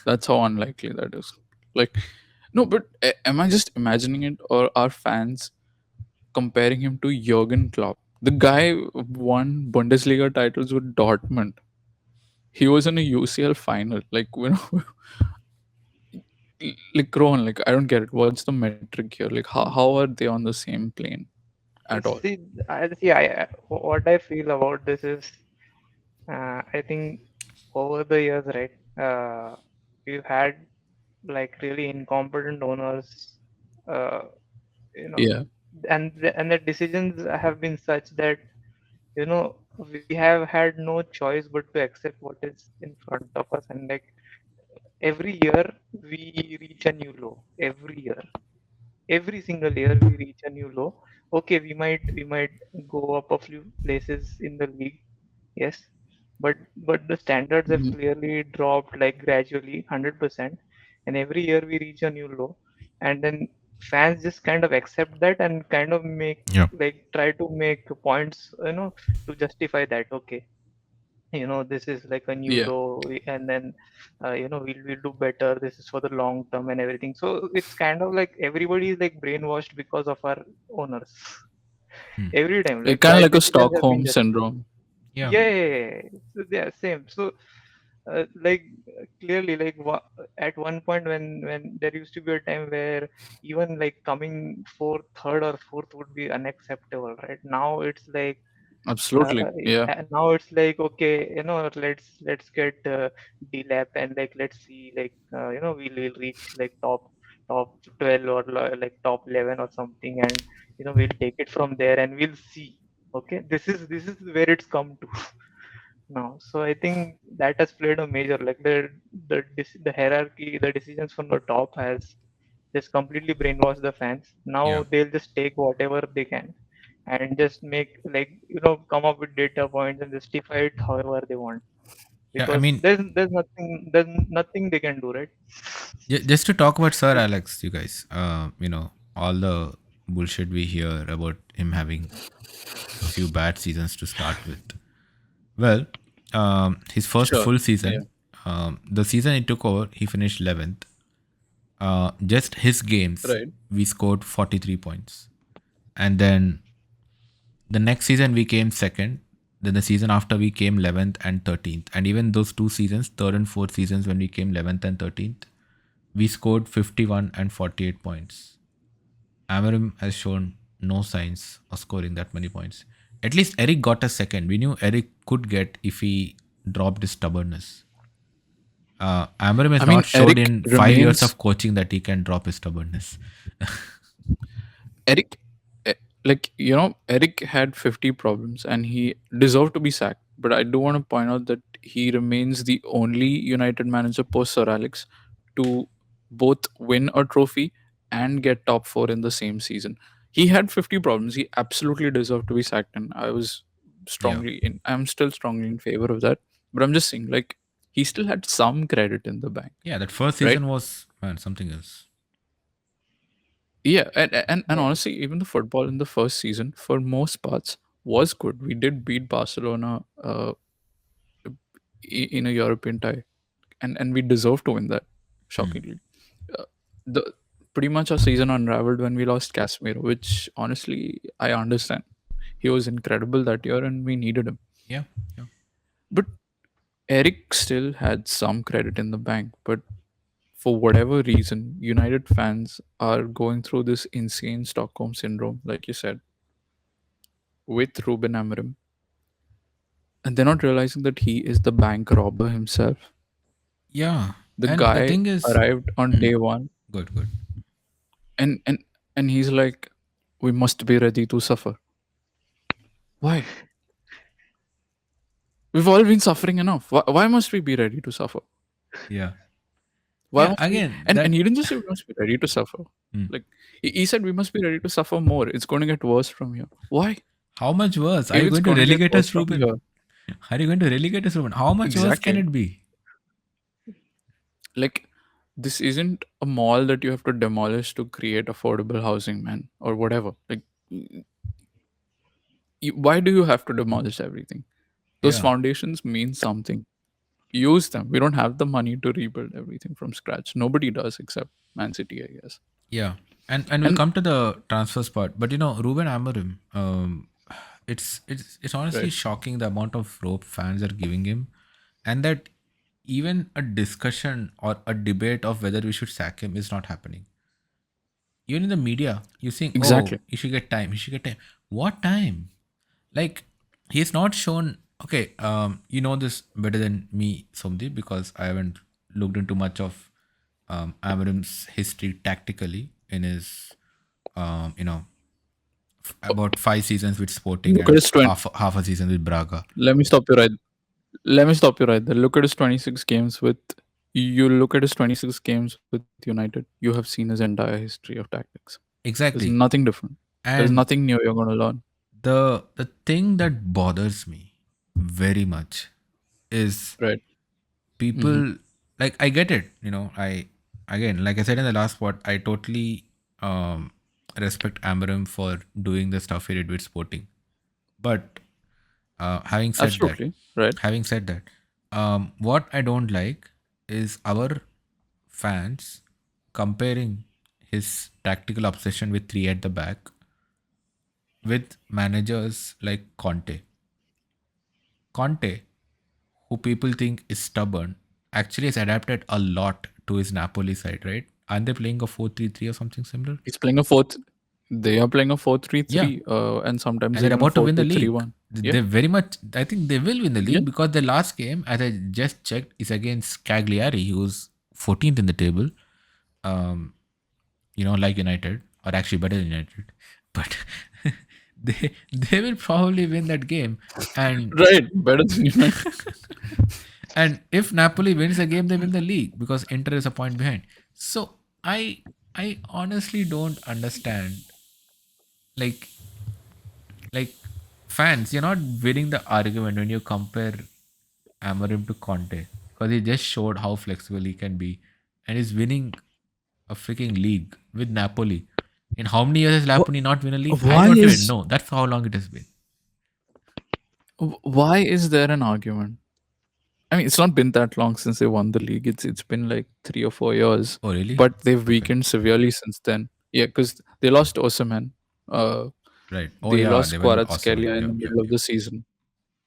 That's how unlikely that is. Like, no, but am I just imagining it, or are fans comparing him to Jurgen Klopp? The guy won Bundesliga titles with Dortmund. He was in a UCL final. Like, like Rohan, like I don't get it. What's the metric here? Like, how are they on the same plane at all? see, what I feel about this is, I think over the years, right, we've had like really incompetent owners, uh, you know, Yeah. and the decisions have been such that we have had no choice but to accept what is in front of us, and like every year we reach a new low. Every single year we reach a new low. Okay, we might go up a few places in the league, yes, but the standards have Mhm. clearly dropped like gradually 100%, and every year we reach a new low. And then fans just kind of accept that and kind of make Yeah. like try to make points, to justify that. Okay, this is like a new Yeah, low, and then we'll do better. This is for the long term and everything. So it's kind of like everybody is like brainwashed because of our owners. Hmm. Every time, like like kind of right like a decisions have been Stockholm justified. syndrome. Yeah. Yeah, yeah, yeah, yeah. So, yeah, same. So like clearly, like at one point when there used to be a time where even like coming fourth, third or fourth would be unacceptable, right? Now it's like uh, Absolutely. Yeah. and now it's like, okay, let's get DLAP, and like let's see, like we'll reach like top 12 or like top 11 or something, and we'll take it from there and we'll see. Okay, this is where it's come to now. So I think that has played a major, like the hierarchy, the decisions from the top has just completely brainwashed the fans. Yeah. Now they'll just take whatever they can and just make, like, come up with data points and justify it however they want, Yeah. I because mean, there's nothing they can do, right? just to talk about Sir Alex, you guys, all the bullshit we hear about him having a few bad seasons to start with. Well, his first Sure. full Yeah. season, the season he took over, he finished 11th. Just his games, Right. we scored 43 points. And then the next season, we came second. Then the season after, we came 11th and 13th. And even those two seasons, third and fourth seasons, when we came 11th and 13th, we scored 51 and 48 points. Amarim has shown no signs of scoring that many points. At least Eric got a second. We knew Eric could get if he dropped his stubbornness. Amarim has I mean, not showed Eric in 5 years remains of coaching that he can drop his stubbornness. Eric, eh, like Eric had 50 problems and he deserved to be sacked. But I do want to point out that he remains the only United manager post Sir Alex to both win a trophy and get top four in the same season. He had 50 problems. He absolutely deserved to be sacked, and Yeah. I'm still strongly in favor of that. But I'm just saying, like, he still had some credit in the bank, Yeah, that first right? season was, man, something else. Yeah, and Yeah. honestly, even the football in the first season, for most parts, was good. We did beat Barcelona in a European tie, and we deserved to win that. Hmm. Shockingly, uh, the pretty much our season unraveled when we lost Casemiro, which honestly I understand. He was incredible that year, and we needed him. Yeah. Yeah. But Eric still had some credit in the bank. But for whatever reason, United fans are going through this insane Stockholm syndrome, like you said, with Ruben Amorim, and they're not realizing that he is the bank robber himself. Yeah. The And the guy thing is, arrived on hmm, day one, good, good. and and and he's like, "We must be ready to suffer." Why? We've all been suffering enough. Why must we be ready to suffer? Yeah. Why Yeah. must we? Again, And that, he didn't just say we must be ready to suffer. hmm. Like he said, we must be ready to suffer more. It's going to get worse from here. Why? How much worse? Are If you it's going to going to get relegate worse us, from Ruben? here, Are you going to relegate us, Ruben? How much worse can exactly. it be? Like this isn't a mall that you have to demolish to create affordable housing, man, or whatever. Like, why do you have to demolish everything? Those Yeah. foundations mean something. Use them. We don't have the money to rebuild everything from scratch. Nobody does except Man City, I guess. Yeah. And we'll And come to the transfers part. But Ruben Amorim, it's honestly right, shocking the amount of rope fans are giving him, and that even a discussion or a debate of whether we should sack him is not happening. Even in the media, you think, oh, exactly. he should get time. He should get time. What time? Like, he's not shown. Okay, you know this better than me, Somdeep, because I haven't looked into much of Amarim's history tactically in his, um, you know, about 5 seasons with Sporting Look at and his 20. half a season with Braga. Let me stop you right. Let me stop you right there. Look at his 26 games with. You look at his 26 games with United. You have seen his entire history of tactics. There's Exactly. nothing different. There's And nothing new you're going to learn. the thing that bothers me very much is Right. people, like, I get it, I again, like I said in the last part, I totally respect Amarim for doing the stuff he did with Sporting. But having said that, Absolutely. Right. what I don't like is our fans comparing his tactical obsession with three at the back with managers like Conte. Conte, who people think is stubborn, actually has adapted a lot to his Napoli side, right? Aren't they playing a 4-3-3 or something similar? He's playing a fourth. They are playing a 4-3-3, Yeah. and sometimes And they're even a about to win the league. 4-2-3-1. Yeah. They very much, I think they will win the Yeah. league because the last game, as I just checked, is against Cagliari, who's 14th in the table. Like United, or actually better than United. But they will probably win that game. And Right. Better than United. and if Napoli wins the game, they win the league because Inter is a point behind. So I honestly don't understand. Like like fans, you're not winning the argument when you compare Amorim to Conte because he just showed how flexible he can be, and he's winning a freaking league with Napoli. In how many years has Napoli not win a league? I Why don't even is know. That's how long it has been. why is there an argument? I mean, it's not been that long since they won the league. It's been like 3 or 4 years, Oh really? but they've Okay. weakened severely since then. Yeah, because they lost Osimhen. Right. Oh They yeah, lost they went awesome. Kvaratskhelia in Yep, the yep, middle of yep. the season.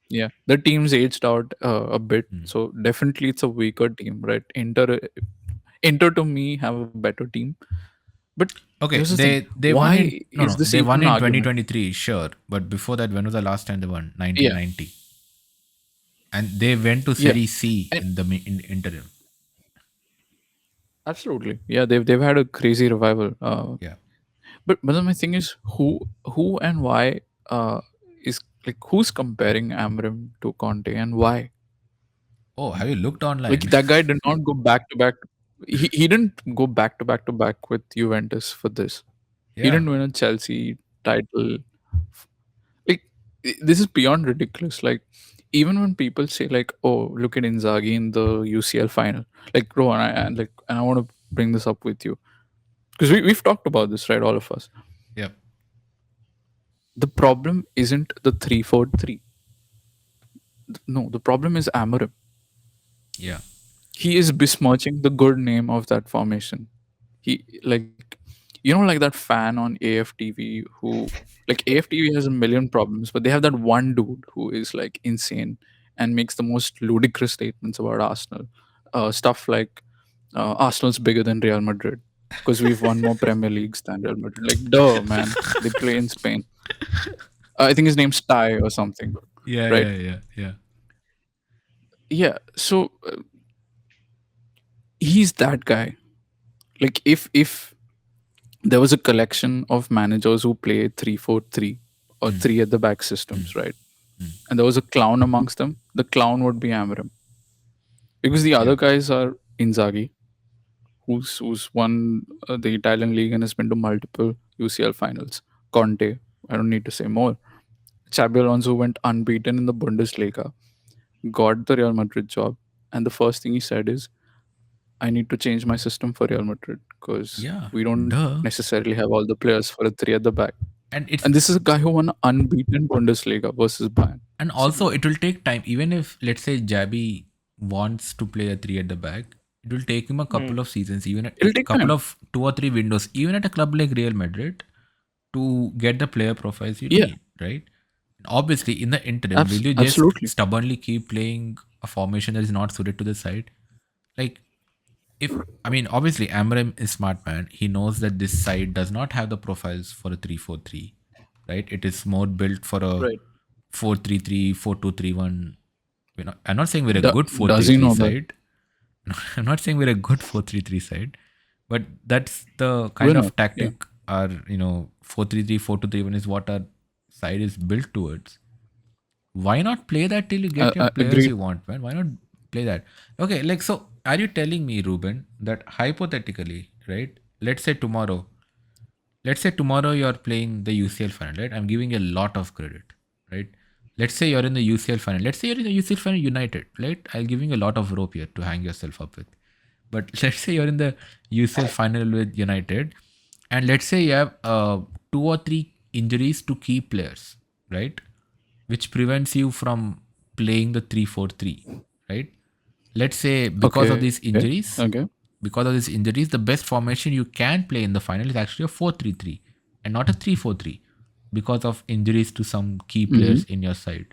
Yeah, the team's aged out a bit, Hmm. so definitely it's a weaker team, right? Inter to me have a better team, but Okay, here's the thing: they won why in is this they even won an in argument? 2023, sure. But before that, when was the last time they won? Yeah, 1990. And they went to yeah, Serie C and in the interim. absolutely, yeah. They've had a crazy revival. Yeah. But then my thing is, who and why is like who's comparing Amram to Conte and why? Oh, have you looked Like online? that guy did not go back to back. He didn't go back to back with Juventus for this. He Yeah. didn't win a Chelsea title. Like this is beyond ridiculous. Like even when people say like, "Oh, look at Inzaghi in the UCL final," like, bro, and I want to bring this up with you because we've talked about this, right? All of us. Yep. The problem isn't the 3-4-3. No, the problem is Amorim. Yeah. He is besmirching the good name of that formation. He like like that fan on AFTV who like AFTV has a million problems, but they have that one dude who is like insane and makes the most ludicrous statements about Arsenal. Stuff like Arsenal's bigger than Real Madrid because we've won more Premier Leagues than Real Madrid. Like, duh, man. They play in Spain. I think his name's Ty or something, Yeah, right? yeah, yeah, yeah. Yeah. So he's that guy. Like, if there was a collection of managers who play 3-4-3 or Hmm. three at the back systems, right? Hmm. And there was a clown amongst them, the clown would be Amarim. Because the other Yeah. guys are Inzaghi, who's won the Italian league and has been to multiple UCL finals. Conte, I don't need to say more. Xabi Alonso went unbeaten in the Bundesliga, got the Real Madrid job, and the first thing he said is, I need to change my system for Real Madrid because Yeah. we don't Duh. necessarily have all the players for a three at the back. And it's And this is a guy who won unbeaten Bundesliga versus Bayern. and also it will take time. Even if let's say Jabi wants to play a three at the back, it will take him a couple of seasons, even It'll a take couple time. of 2 or 3 windows, even at a club like Real Madrid, to get the player profiles you Yeah, need, right? Obviously, in the interim, will you just absolutely. stubbornly keep playing a formation that is not suited to the side? Like, obviously, Amram is smart man. He knows that this side does not have the profiles for a 3-4-3, right? It is more built for a Right. 4-3-3, 4-2-3-1. I'm not saying we're a good Does he 4-3-3 know that? side. I'm not saying we're a good 4-3-3 side, but that's the We're kind not. of tactic our 4-3-3, 4-2-3-1 is what our side is built towards. Why not play that till you get your players Agreed. you want, man? Why not play that? Okay, like, so are you telling me, Ruben, that hypothetically, right? Let's say tomorrow you're playing the UCL final, right? I'm giving you a lot of credit, right? Let's say you're in the UCL final. Let's say you're in the UCL final United, right? I'll give you a lot of rope here to hang yourself up with. But let's say you're in the UCL final with United And let's say you have two or three injuries to key players, right? Which prevents you from playing the 3-4-3, right? Let's say Okay. Okay. because of these injuries, the best formation you can play in the final is actually a 4-3-3 and not a 3-4-3 because of injuries to some key Mm-hmm. players in your side.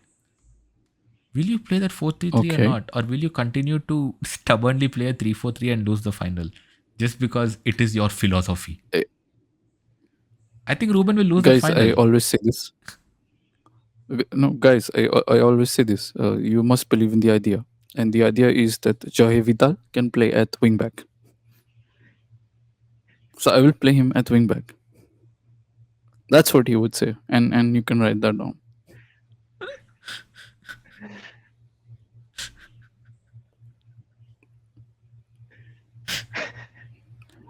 Will you play that 4-3-3 or Okay. not? Or will you continue to stubbornly play a 3-4-3 and lose the final just because it is your philosophy? Eh, I think Ruben will lose the Guys, I final. always say this. No, guys, I always say this. You must believe in the idea. And the idea is that Jorge Vidal can play at wingback. So I will play him at wingback. That's what he would say. And you can write that down.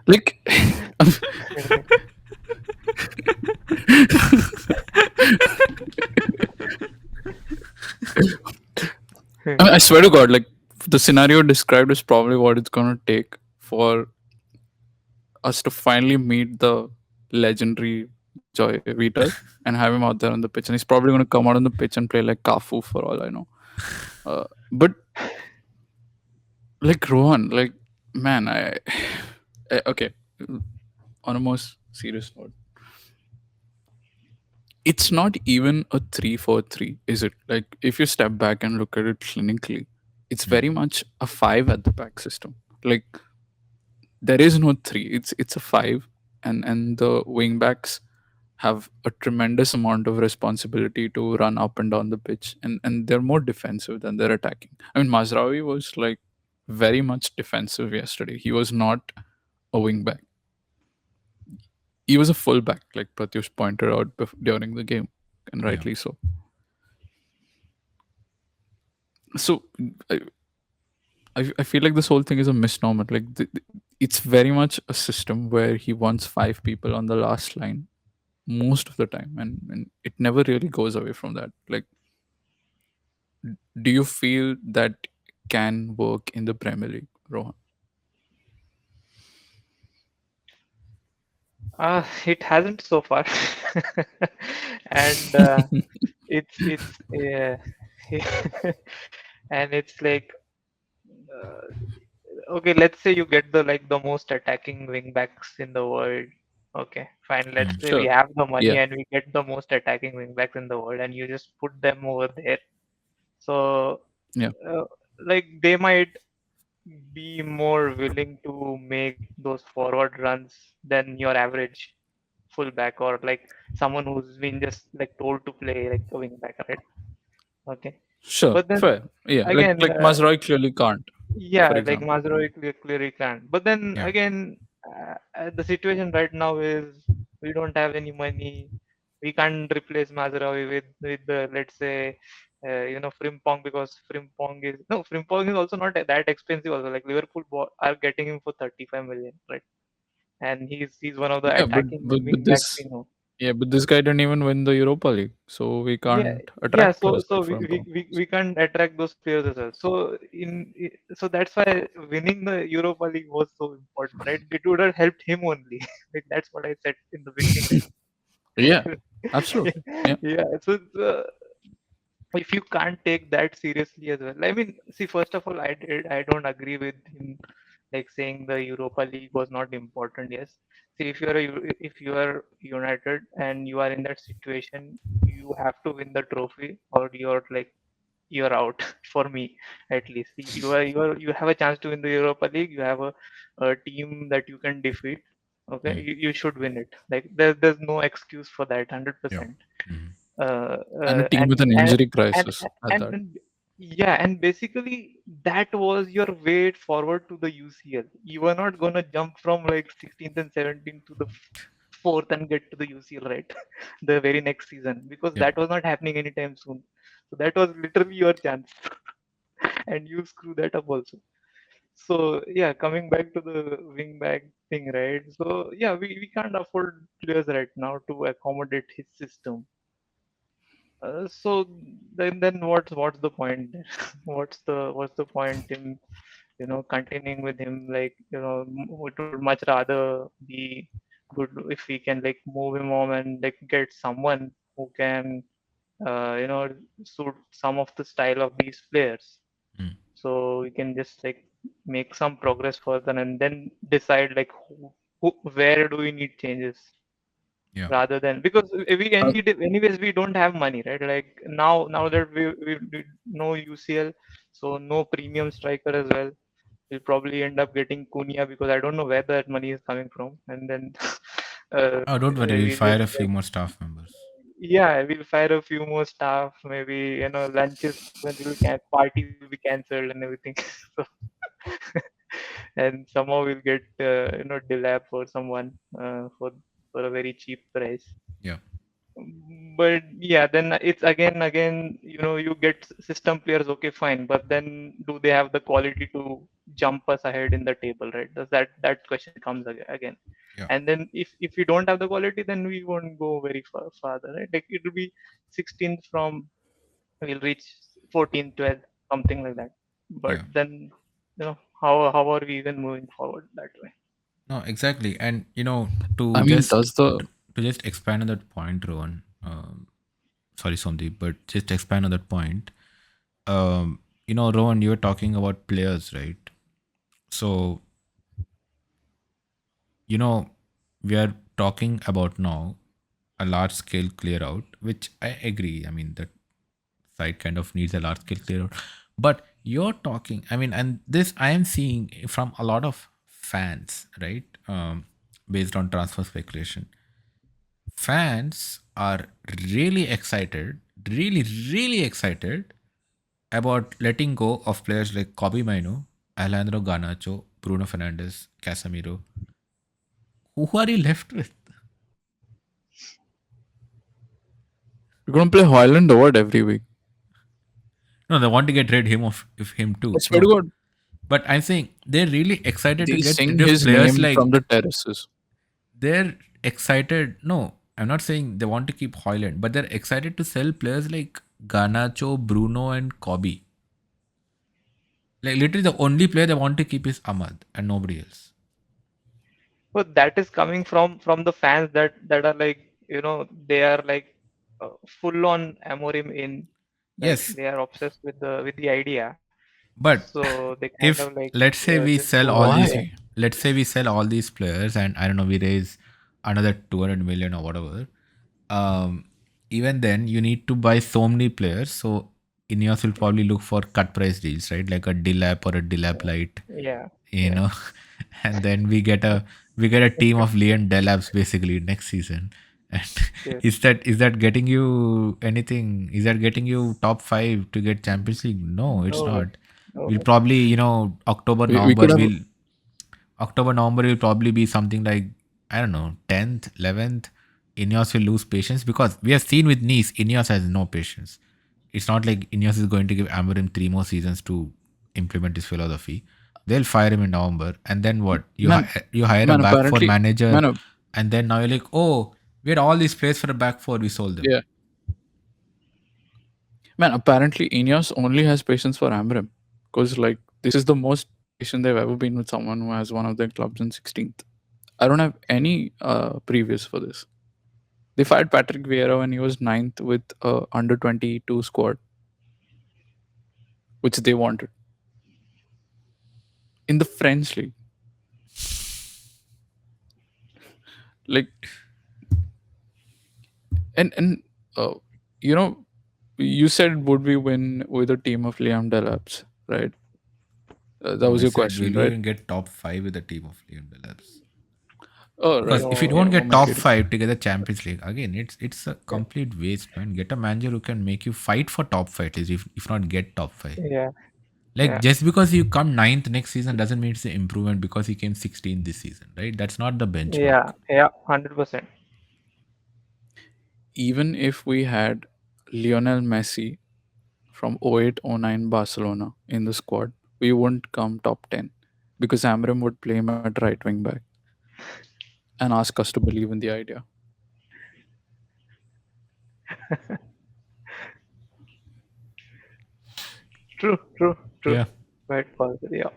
Like, I swear to God, like, the scenario described is probably what it's going to take for us to finally meet the legendary Joy Vital and have him out there on the pitch. And he's probably going to come out on the pitch and play like Kafu for all I know. But like Rohan, like, man, okay, on a more serious note, it's not even a 3-4-3, is it? Like, if you step back and look at it clinically, it's very much a 5 at the back system. Like, there is no 3, it's a 5, and the wing backs have a tremendous amount of responsibility to run up and down the pitch, and they're more defensive than they're attacking. I mean, Mazraoui was like very much defensive yesterday. He was not a wing back. He was a full back, like Pratyush pointed out during the game, and Yeah. rightly so. So I, I feel like this whole thing is a misnomer. Like, it's very much a system where he wants 5 people on the last line most of the time, and it never really goes away from that. Like, do you feel that can work in the Premier League, Rohan? It hasn't so far, and it's and it's like uh, okay, let's say you get the like the most attacking wing backs in the world. Okay, fine. Let's say we Sure. have the money Yeah. and we get the most attacking wing backs in the world, and you just put them over there. So, Yeah. uh, like they might be more willing to make those forward runs than your average fullback or like someone who's been just like told to play like a wing back, right? Okay, Sure. but then Fair. Yeah. Like again, like Mazraoui clearly can't, for yeah, like example. Mazraoui clearly can't. But then Yeah. again, the situation right now is we don't have any money. We can't replace Mazraoui with the let's say Frimpong because Frimpong is also not that expensive also. Like Liverpool are getting him for 35 million, right? And he's one of the Yeah, but attacking but wing but backs this we know. yeah, but this guy didn't even win the Europa League, so we Yeah, can't yeah. attract So players so like we, we, Frimpong. we, we can attract those players as well. So so that's why winning the Europa League was so important, right? It would have helped him only. Like that's what I said in the beginning, Yeah, right? absolutely. Yeah. Yeah. So if you can't take that seriously as well, I mean, see, first of all, I don't agree with him like saying the Europa League was not important. Yes. See, if you are United and you are in that situation, you have to win the trophy or you're out for me at least. You have a chance to win the Europa League. You have a team that you can defeat. Okay, Mm. you should win it. Like there's no excuse for that. hundred Yeah. percent. Mhm. Uh, And a uh, team and with an and injury and crisis at and, that. and yeah, and basically that was your way forward to the UCL. You were not gonna jump from like 16th and 17th to the fourth and get to the UCL, right? The very next season because Yeah. that was not happening anytime soon. So that was literally your chance, and you screw that up also. So yeah, coming back to the wing back thing, right? So yeah, we can't afford players right now to accommodate his system. So then what's the point? What's the point in continuing with him? Like it would much rather be good if we can like move him on and like get someone who can you know suit some of the style of these players. Mm. So we can just like make some progress further and then decide like where do we need changes Yeah. rather than because Uh, anyways we don't have money, right? Like now that we no UCL, so no premium striker as well. We'll probably end up getting Cunha because I don't know where that money is coming from, and then Oh, don't worry. We'll we fire just a few more staff members. yeah, we'll fire a few more staff. Maybe lunches parties will be cancelled and everything. So and somehow we'll get Delap or someone for a very cheap price. Yeah. But yeah, then it's again you get system players, okay, fine, but then do they have the quality to jump us ahead in the table, right? Does that question comes again? Yeah. And then if we don't have the quality, then we won't go very farther, right? Like it will be 16th from we'll reach 14th, 12th, something like that. But Yeah. then how are we even moving forward that way? No, exactly. And I to mean, just does the to just expand on that point, Rowan. Sorry, Sandeep, but just expand on that point. Rowan, you were talking about players, right? So we are talking about now a large scale clear out, which I agree. I mean, that site kind of needs a large scale clear out. But you're talking, I mean, and this I am seeing from a lot of fans, right? Based on transfer speculation. Fans are really excited, really, really excited about letting go of players like Kobe Maino, Alejandro Garnacho, Bruno Fernandes, Casemiro. Who are you left with? you're gonna play Hoyland or what every week? No, they want to get rid of him I too. swear to No, God, but I'm saying they're really excited to they get sing rid of his players name from like the terraces. they're excited. No, I'm not saying they want to keep Hoyland, but they're excited to sell players like Garnacho, Bruno, and Kobe. Like literally, the only player they want to keep is Ahmad and nobody else. But that is coming from the fans that are like they are like full on Amorim in, like Yes, they are obsessed with the idea, but so they kind of if like let's say we just sell go all along with these, that. Why? let's say we sell all these players, and I don't know, we raise another 200 million or whatever. Um, Even then, you need to buy so many players. So Ineos will probably look for cut price deals, right? Like a Dilap or a Dilap Light, Yeah, you yeah, know. And then we get a team of Leon Delaps basically next season. And yes. is that getting you anything? Is that getting you top five to get Champions League? No, it's No way. not. No We'll way. probably October We November could have. will October, November will probably be something like, I don't know, 10th, 11th. Ineos will lose patience because we have seen with Nice, Ineos has no patience. It's not like Ineos is going to give Amorim 3 more seasons to implement his philosophy. They'll fire him in November. And then what? Man, You hire a man, back four apparently, manager, man, and then now you're like, oh, we had all these players for a back four, we sold them. yeah, man, apparently Ineos only has patience for Amram because like this is the most patient they've ever been with someone who has one of their clubs in 16th. I don't have any previous for this. They fired Patrick Vieira when he was ninth with under 22 squad, which they wanted in the French league. Like and uh, you know, you said would we win with a team of Liam Delaps, right? That No, was I your said, will question, you right? even get top five with a team of Leon Delabs? Oh, right. Because if you No, don't Yeah, no. who get am I top kidding? five to get the Champions League, again, it's a Yeah, complete waste, man. Get a manager who can make you fight for top five, at least if not get top five. yeah, Like yeah, just because you come ninth next season doesn't mean it's an improvement because he came 16th this season, right? That's not the benchmark. yeah, yeah. 100%. Even if we had Lionel Messi from 08-09 Barcelona in the squad, we wouldn't come top 10 because Amram would play him at right wing back and ask us to believe in the idea. True, true, true. Yeah. Quite positive. Yeah.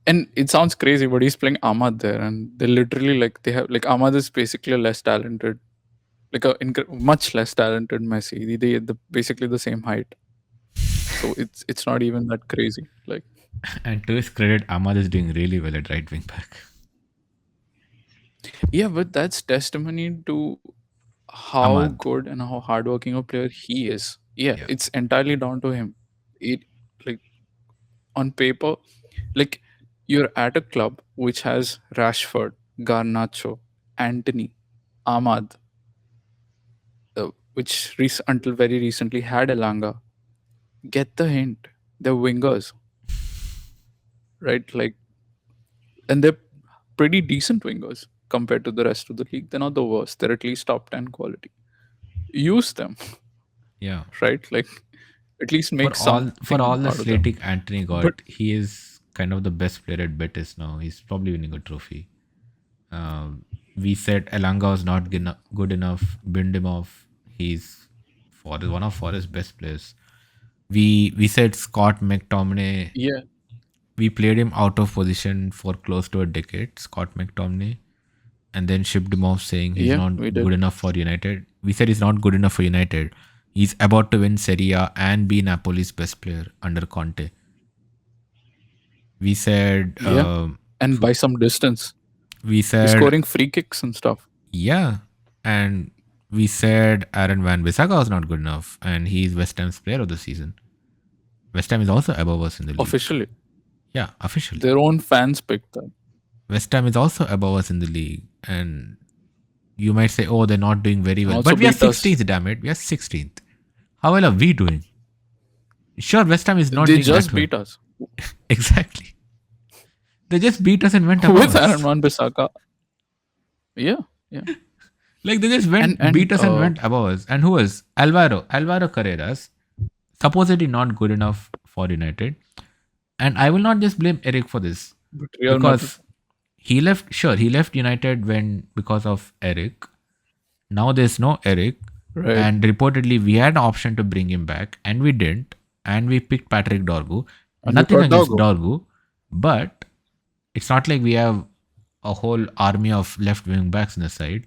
And it sounds crazy, but he's playing Ahmad there, and they literally like they have like Ahmad is basically a less talented, like a much less talented Messi. They basically the same height, so it's not even that crazy. Like And to his credit, Ahmad is doing really well at right wing back. yeah, but that's testimony to how Ahmad. good and how hardworking a player he is. Yeah, Yeah. it's entirely down to him. It like on paper, like you're at a club which has Rashford, Garnacho, Anthony, Ahmad, which until very recently had Elanga. Get the hint. They're wingers, right? Like, and they're pretty decent wingers compared to the rest of the league. They're not the worst. They're at least top 10 quality. Use them, Yeah. right? Like, at least For make all something the out of them. slating Anthony But got, he is kind of the best player at Betis now. He's probably winning a trophy. We said Elanga was not good enough, binned him off. He's one of Forest's best players. We said Scott McTominay. yeah, We played him out of position for close to a decade, Scott McTominay, and then shipped him off saying he's yeah, not we did. good enough for United. We said he's not good enough for United. He's about to win Serie A and be Napoli's best player under Conte. We said, Yeah. And by some distance, we he's said, scoring free kicks and stuff. yeah, and we said Aaron Van Bissaka was not good enough, and he's West Ham's player of the season. West Ham is also above us in the league. Officially, Yeah, officially. their own fans picked them. West Ham is also above us in the league, and you might say, "Oh, they're not doing very well," Also but we are beat us. 16th. Damn it, we are 16th. How well are we doing? Sure, West Ham is not They doing just that well. beat us Exactly. They just beat us and went above with Aaron us. Van Bissaka. Yeah, yeah. Like they just went, And beat us and went above us. And who else? Alvaro Carreras, supposedly not good enough for United. And I will not just blame Eric for this but Real Madrid, because he left. Sure, he left United because of Eric. Now there's no Eric, right? and reportedly we had an option to bring him back, and we didn't. And we picked Patrick Dorgu. And Nothing we got against Dorgu. Dorgu, but it's not like we have a whole army of left wing backs in the side,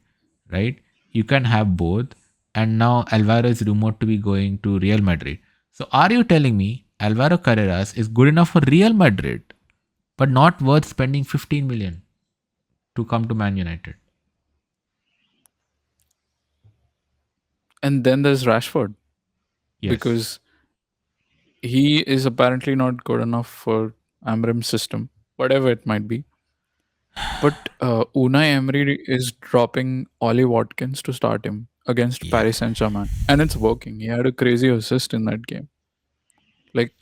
right? You can have both. And now Alvaro is rumored to be going to Real Madrid. So are you telling me Alvaro Carreras is good enough for Real Madrid, but not worth spending 15 million to come to Man United? And then there's Rashford Yes. because he is apparently not good enough for Amrim's system, whatever it might be. But Unai Emery is dropping Ollie Watkins to start him against Yeah. Paris Saint-Germain, and it's working. He had a crazy assist in that game. Like,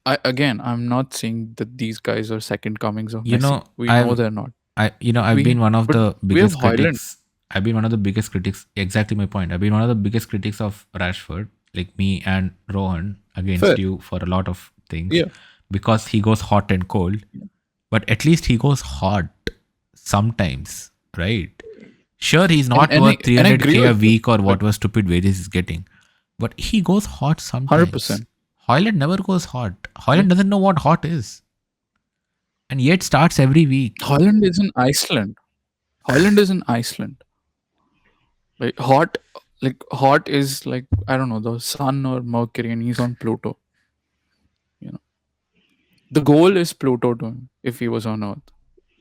I'm not saying that these guys are second comings of You Messi. know, We know they're not. I've We- been one of but the we have biggest Haaland. critics. I've been one of the biggest critics. Exactly my point. I've been one of the biggest critics of Rashford, like me and Rohan, against Fair. you for a lot of things. Yeah. Because he goes hot and cold. But at least he goes hot sometimes, right? Sure, he's not and worth I agree 300k a with week or whatever stupid wages he's getting. But he goes hot sometimes. 100%. Hoyland never goes hot. Hoyland doesn't know what hot is. And yet starts every week. Holland is in Iceland. Holland is in Iceland. Like hot is like, I don't know, the sun or Mercury, and he's on Pluto. You know, the goal is Pluto to him if he was on Earth,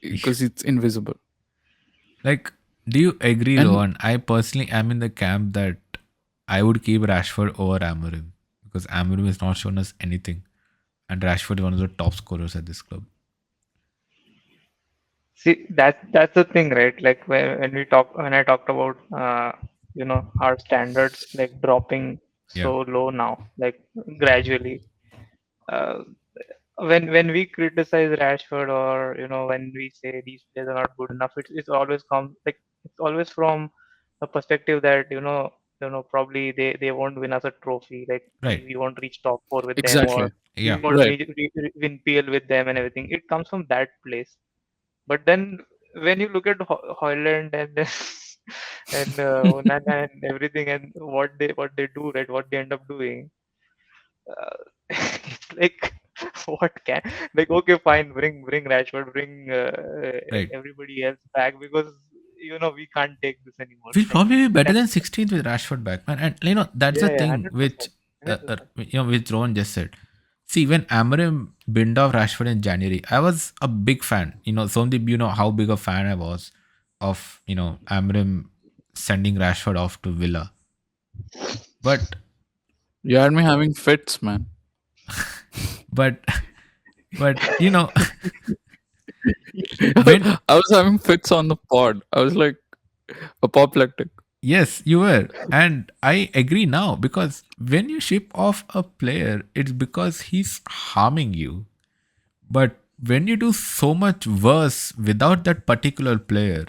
because it's invisible. Like, do you agree, And- Rohan? I personally am in the camp that I would keep Rashford over Amorim because Amorim has not shown us anything, and Rashford is one of the top scorers at this club. See, that's the thing, right? Like when I talked about our standards like dropping so low now, like gradually. Uh, when we criticize Rashford, or when we say these players are not good enough, it's always it's always from a perspective that probably they won't win us a trophy, like Right. we won't reach top 4 with them, Exactly. or Yeah. we won't Right. win PL with them and everything. It comes from that place. But then when you look at Hoyland and and Onana and everything, and what they do, right, what they end up doing, like what can, like, okay, fine, bring Rashford, bring Right. everybody else back, because we can't take this anymore. We'll Like, probably be better and than 16th with Rashford back, man. And that's the yeah, yeah, thing 100%, 100%. which Rowan just said. See, when Amarim binned off Rashford in January, I was a big fan. Somdeep, how big a fan I was of Amarim sending Rashford off to Villa. But You had me having fits, man. but but when I was having fits on the pod. I was like apoplectic. yes, you were. And I agree now, because when you ship off a player, it's because he's harming you. But when you do so much worse without that particular player,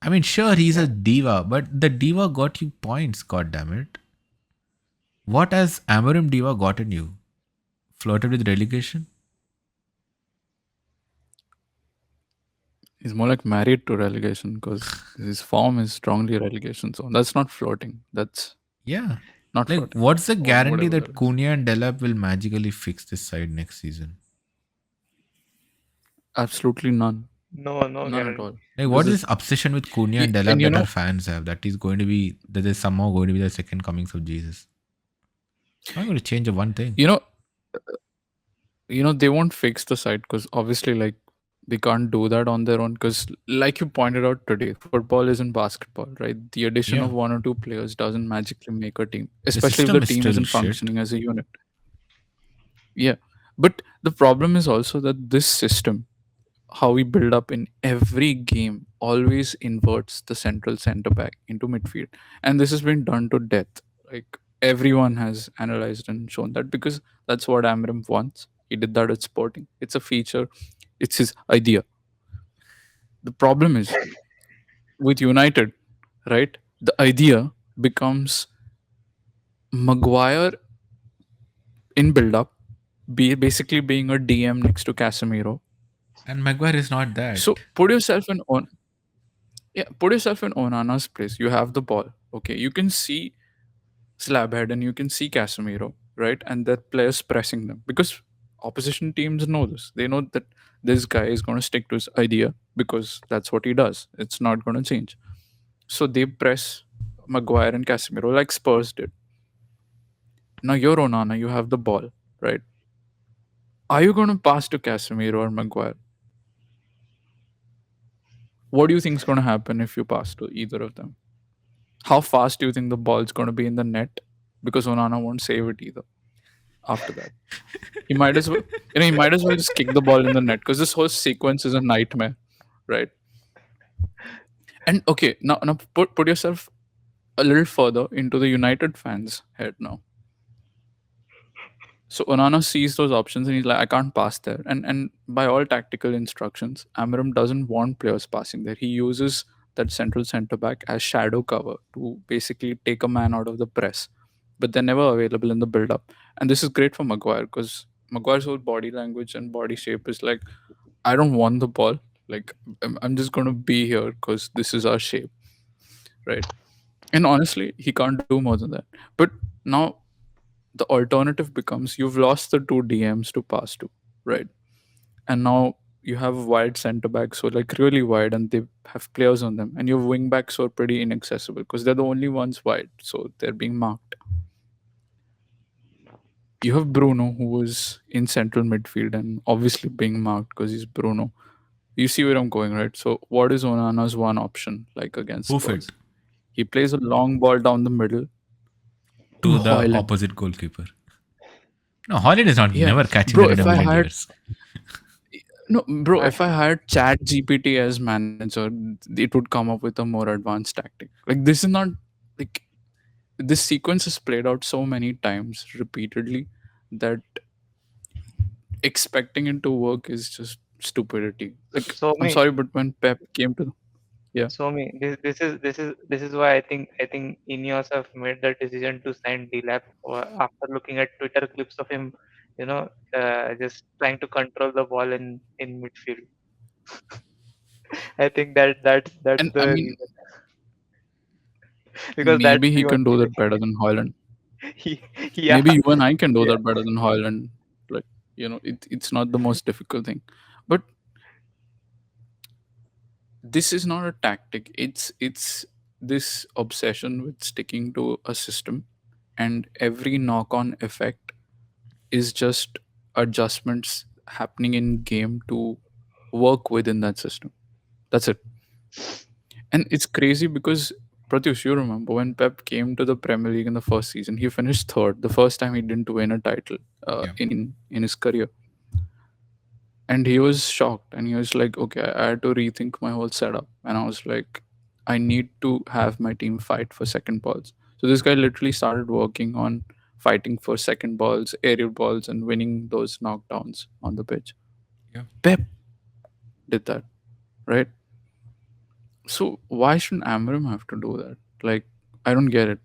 I mean, sure, he's a diva, but the diva got you points, god damn it. What has Amarim Diva gotten you? Flirted with relegation? He's more like married to relegation because his form is strongly relegation. So that's not floating. That's Yeah. not Like, floating. what's the Or guarantee whatever that that is. Cunha and Delap will magically fix this side next season? Absolutely none. No None at guarantee. all. Like, what Because is this obsession with Cunha and and Delap that our fans have? That is somehow going to be the second comings of Jesus. It's not going to change one thing. you know, they won't fix the site because obviously, like, they can't do that on their own. Because, like you pointed out today, football isn't basketball, right? The addition Yeah. of one or two players doesn't magically make a team, The especially if system the is team still isn't shit. functioning as a unit. Yeah, but the problem is also that this system, how we build up in every game, always inverts the central center back into midfield, and this has been done to death. Like, everyone has analyzed and shown that, because that's what Amram wants. He did that at Sporting. It's a feature. It's his idea. The problem is with United, right? The idea becomes Maguire in build up, basically being a DM next to Casemiro. And Maguire is not that. So put yourself in put yourself in Onana's place. You have the ball. Okay, you can see Slabhead and you can see Casemiro, right? And their players pressing them, because opposition teams know this. They know that this guy is going to stick to his idea because that's what he does. It's not going to change. So they press Maguire and Casemiro like Spurs did. Now you're Onana, you have the ball, right? Are you going to pass to Casemiro or Maguire? What do you think is going to happen if you pass to either of them? How fast do you think the ball's going to be in the net? Because Onana won't save it either. After that, he might as well, he might as well just kick the ball in the net, because this whole sequence is a nightmare, right? And okay, now put yourself a little further into the United fans' head now. So Onana sees those options and he's like, I can't pass there. And by all tactical instructions, Amarim doesn't want players passing there. He uses that central centre back as shadow cover to basically take a man out of the press. But they're never available in the build up. And this is great for Maguire, because Maguire's whole body language and body shape is like, I don't want the ball. Like, I'm just going to be here because this is our shape. Right. And honestly, he can't do more than that. But now the alternative becomes, you've lost the two DMs to pass to, right? And now you have wide center backs, so like really wide, and they have players on them, and your wing backs are pretty inaccessible because they're the only ones wide, so they're being marked. You have Bruno, who was in central midfield and obviously being marked because he's Bruno. You see where I'm going, right? So what is Onana's one option like against Hoof Spurs? it He plays a long ball down the middle to the Haaland. opposite goalkeeper. No, Holland is not Yeah. never catching Bro, that in if a I million had years. No, bro, if I had Chat GPT as manager, it would come up with a more advanced tactic. Like, this is not like, this sequence is played out so many times repeatedly that expecting it to work is just stupidity. Like, So I'm me, sorry, but when Pep came to yeah, so me, this is why I think Ineos have made the decision to sign Delap after looking at Twitter clips of him, just trying to control the ball in midfield. I think that's and I the mean, reason, because that's maybe he the can do only that better than Holland. way. Yeah, Maybe you and I can do that better than Holland. It's not the most difficult thing. But this is not a tactic. It's this obsession with sticking to a system, and every knock-on effect is just adjustments happening in game to work within that system. That's it. And it's crazy because, Pratyush, you remember when Pep came to the Premier League in the first season, he finished third, the first time he didn't win a title Yeah. in his career. And he was shocked, and he was like, okay, I had to rethink my whole setup. And I was like, I need to have my team fight for second balls. So this guy literally started working on fighting for second balls, aerial balls, and winning those knockdowns on the pitch. Yeah. Pep did that, right? So why shouldn't Amarim have to do that? Like, I don't get it.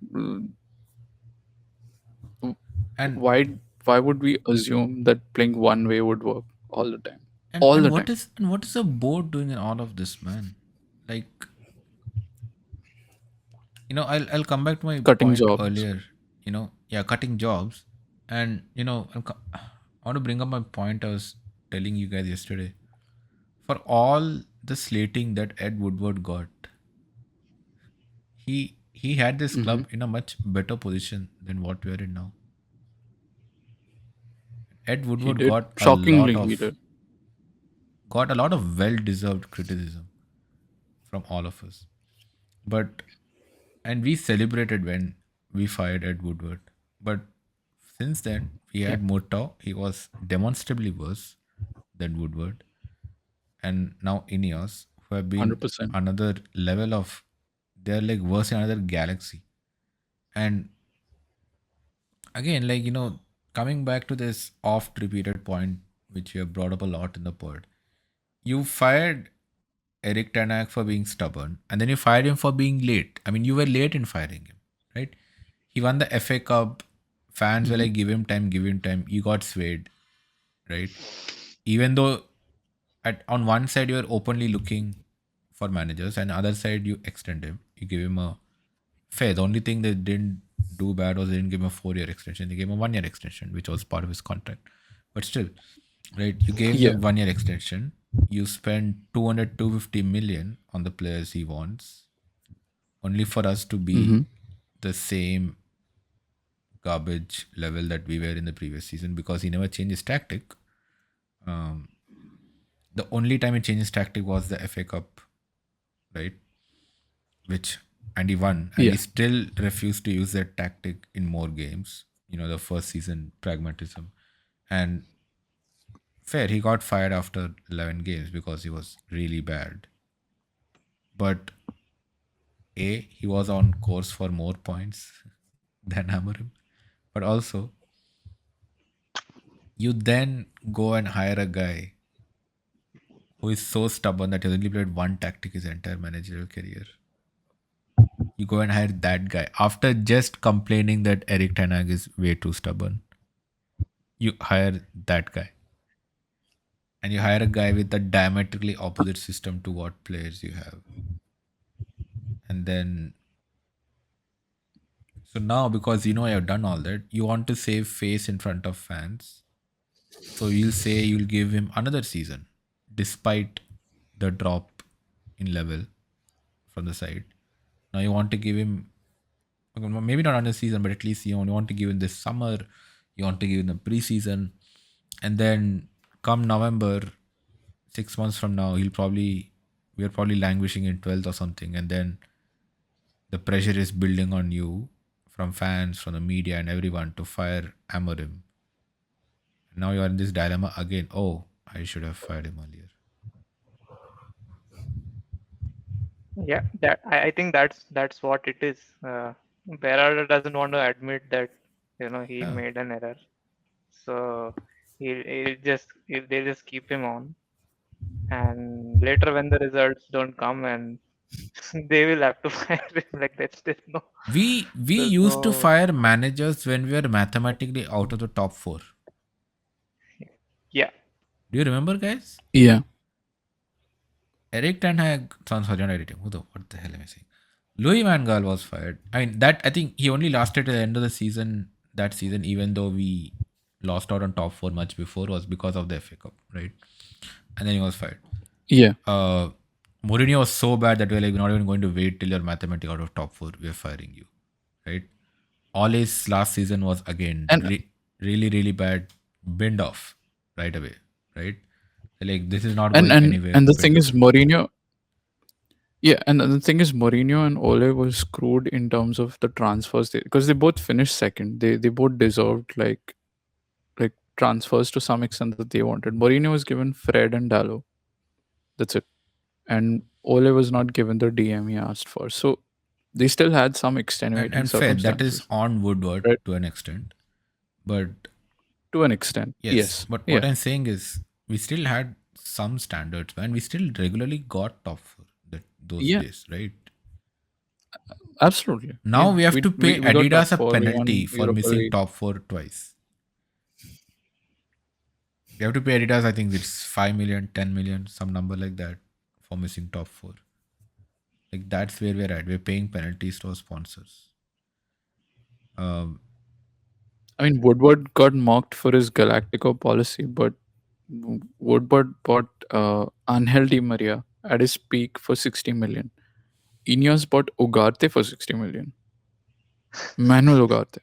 And Why would we assume that playing one way would work all the time? and, All and the what time. is and what is the board doing in all of this, man? Like, I'll come back to my Cutting point jobs. earlier. Yeah, cutting jobs, and I want to bring up my point I was telling you guys yesterday. For all the slating that Ed Woodward got, he had this Hmm. club in a much better position than what we are in now. Ed He Woodward did. Shockingly, he did. got a lot of well deserved criticism from all of us. But and we celebrated when we fired Ed Woodward. But since then we Yeah, had Murtaugh. He was demonstrably worse than Woodward. And now Ineos, who have been 100%. another level of, they're like worse in another galaxy. And again, coming back to this oft repeated point which you have brought up a lot in the pod, you fired Eric Tanak for being stubborn, and then you fired him for being late. I mean, you were late in firing him, right? He won the FA Cup. Fans were Hmm. like, give him time, give him time. You got swayed, right? Even though on one side you are openly looking for managers, and other side you extend him. You give him a fair. The only thing they didn't do bad was they didn't give him a 4-year extension. They gave him a 1-year extension, which was part of his contract. But still, right? You gave him Yeah. a 1-year extension. You spend 200, 250 million on the players he wants, only for us to be Hmm. the same garbage level that we were in the previous season because he never changed his tactic. Um, the only time he changed his tactic was the FA Cup, right? Which and he won, and he Yeah. still refused to use that tactic in more games. The first season pragmatism, and fair. He got fired after 11 games because he was really bad. But he was on course for more points than Amorim. But also, you then go and hire a guy who is so stubborn that he only played one tactic his entire managerial career. You go and hire that guy after just complaining that Eric Ten Hag is way too stubborn. You hire that guy, and you hire a guy with a diametrically opposite system to what players you have. And then, so now because you have done all that, you want to save face in front of fans. So you'll say you'll give him another season, despite the drop in level from the side. Now you want to give him, okay, maybe not another season, but at least you want to give him this summer. You want to give him the preseason, and then come November, 6 months from now, we're probably languishing in 12th or something, and then the pressure is building on you from fans, from the media, and everyone to fire Amorim. Now you are in this dilemma again. Oh, I should have fired him earlier. Yeah, I think that's what it is. Berardi doesn't want to admit that he Yeah. made an error, so they just keep him on, and later when the results don't come, and they will have to fire him. Like We there's used to no fire managers when we were mathematically out of the top four. yeah Do you remember, guys? Yeah. Eric Ten Hag, sorry, not Eric. What the hell am I saying? Louis Van Gaal was fired. I mean, that I think he only lasted to the end of the season. That season, even though we lost out on top four much before was because of the FA Cup, right? And then he was fired. Yeah. Mourinho was so bad that we're like, we're not even going to wait till you're mathematically out of top four. We're firing you, right? Ole's last season was again And really, really bad. Binned off right away, right? Like this is not and going and anywhere. and the We're thing done. is Mourinho. Yeah, and the thing is Mourinho and Ole were screwed in terms of the transfers because they both finished second. They both deserved like transfers to some extent that they wanted. Mourinho was given Fred and Dallo. That's it. And Ole was not given the DM he asked for. So they still had some extenuating And fair, that is circumstances, on Woodward right? to an extent. But To an extent. yes, Yes. but what Yeah. I'm saying is we still had some standards, and we still regularly got top four those Yeah. days, right? Absolutely. Now Yeah. we have We, to we, pay we got top Adidas a four. We penalty won for Europa missing League. top four twice. We have to pay Adidas, I think it's 5 million, 10 million, some number like that for missing top four. Like that's where we're at. We're paying penalties to our sponsors. Um, I mean, Woodward got mocked for his Galactico policy, but Woodward bought Angel Di Maria at his peak for 60 million. Ineos bought Ugarte for 60 million. Manuel Ugarte.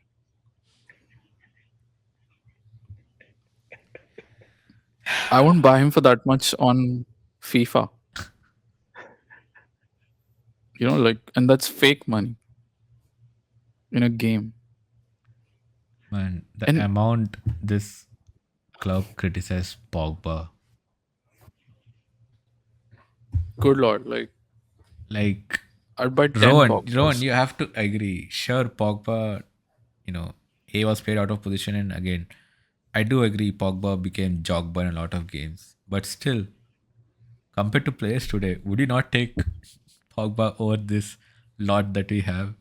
I won't buy him for that much on FIFA. And that's fake money in a game. man, the And amount this club criticized Pogba, good lord, like I'd buy 10 Rowan, Pogbas. you have to agree. Sure, Pogba, he was played out of position, and again, I do agree. Pogba became Jogba in a lot of games, but still, compared to players today, would you not take Pogba over this lot that we have?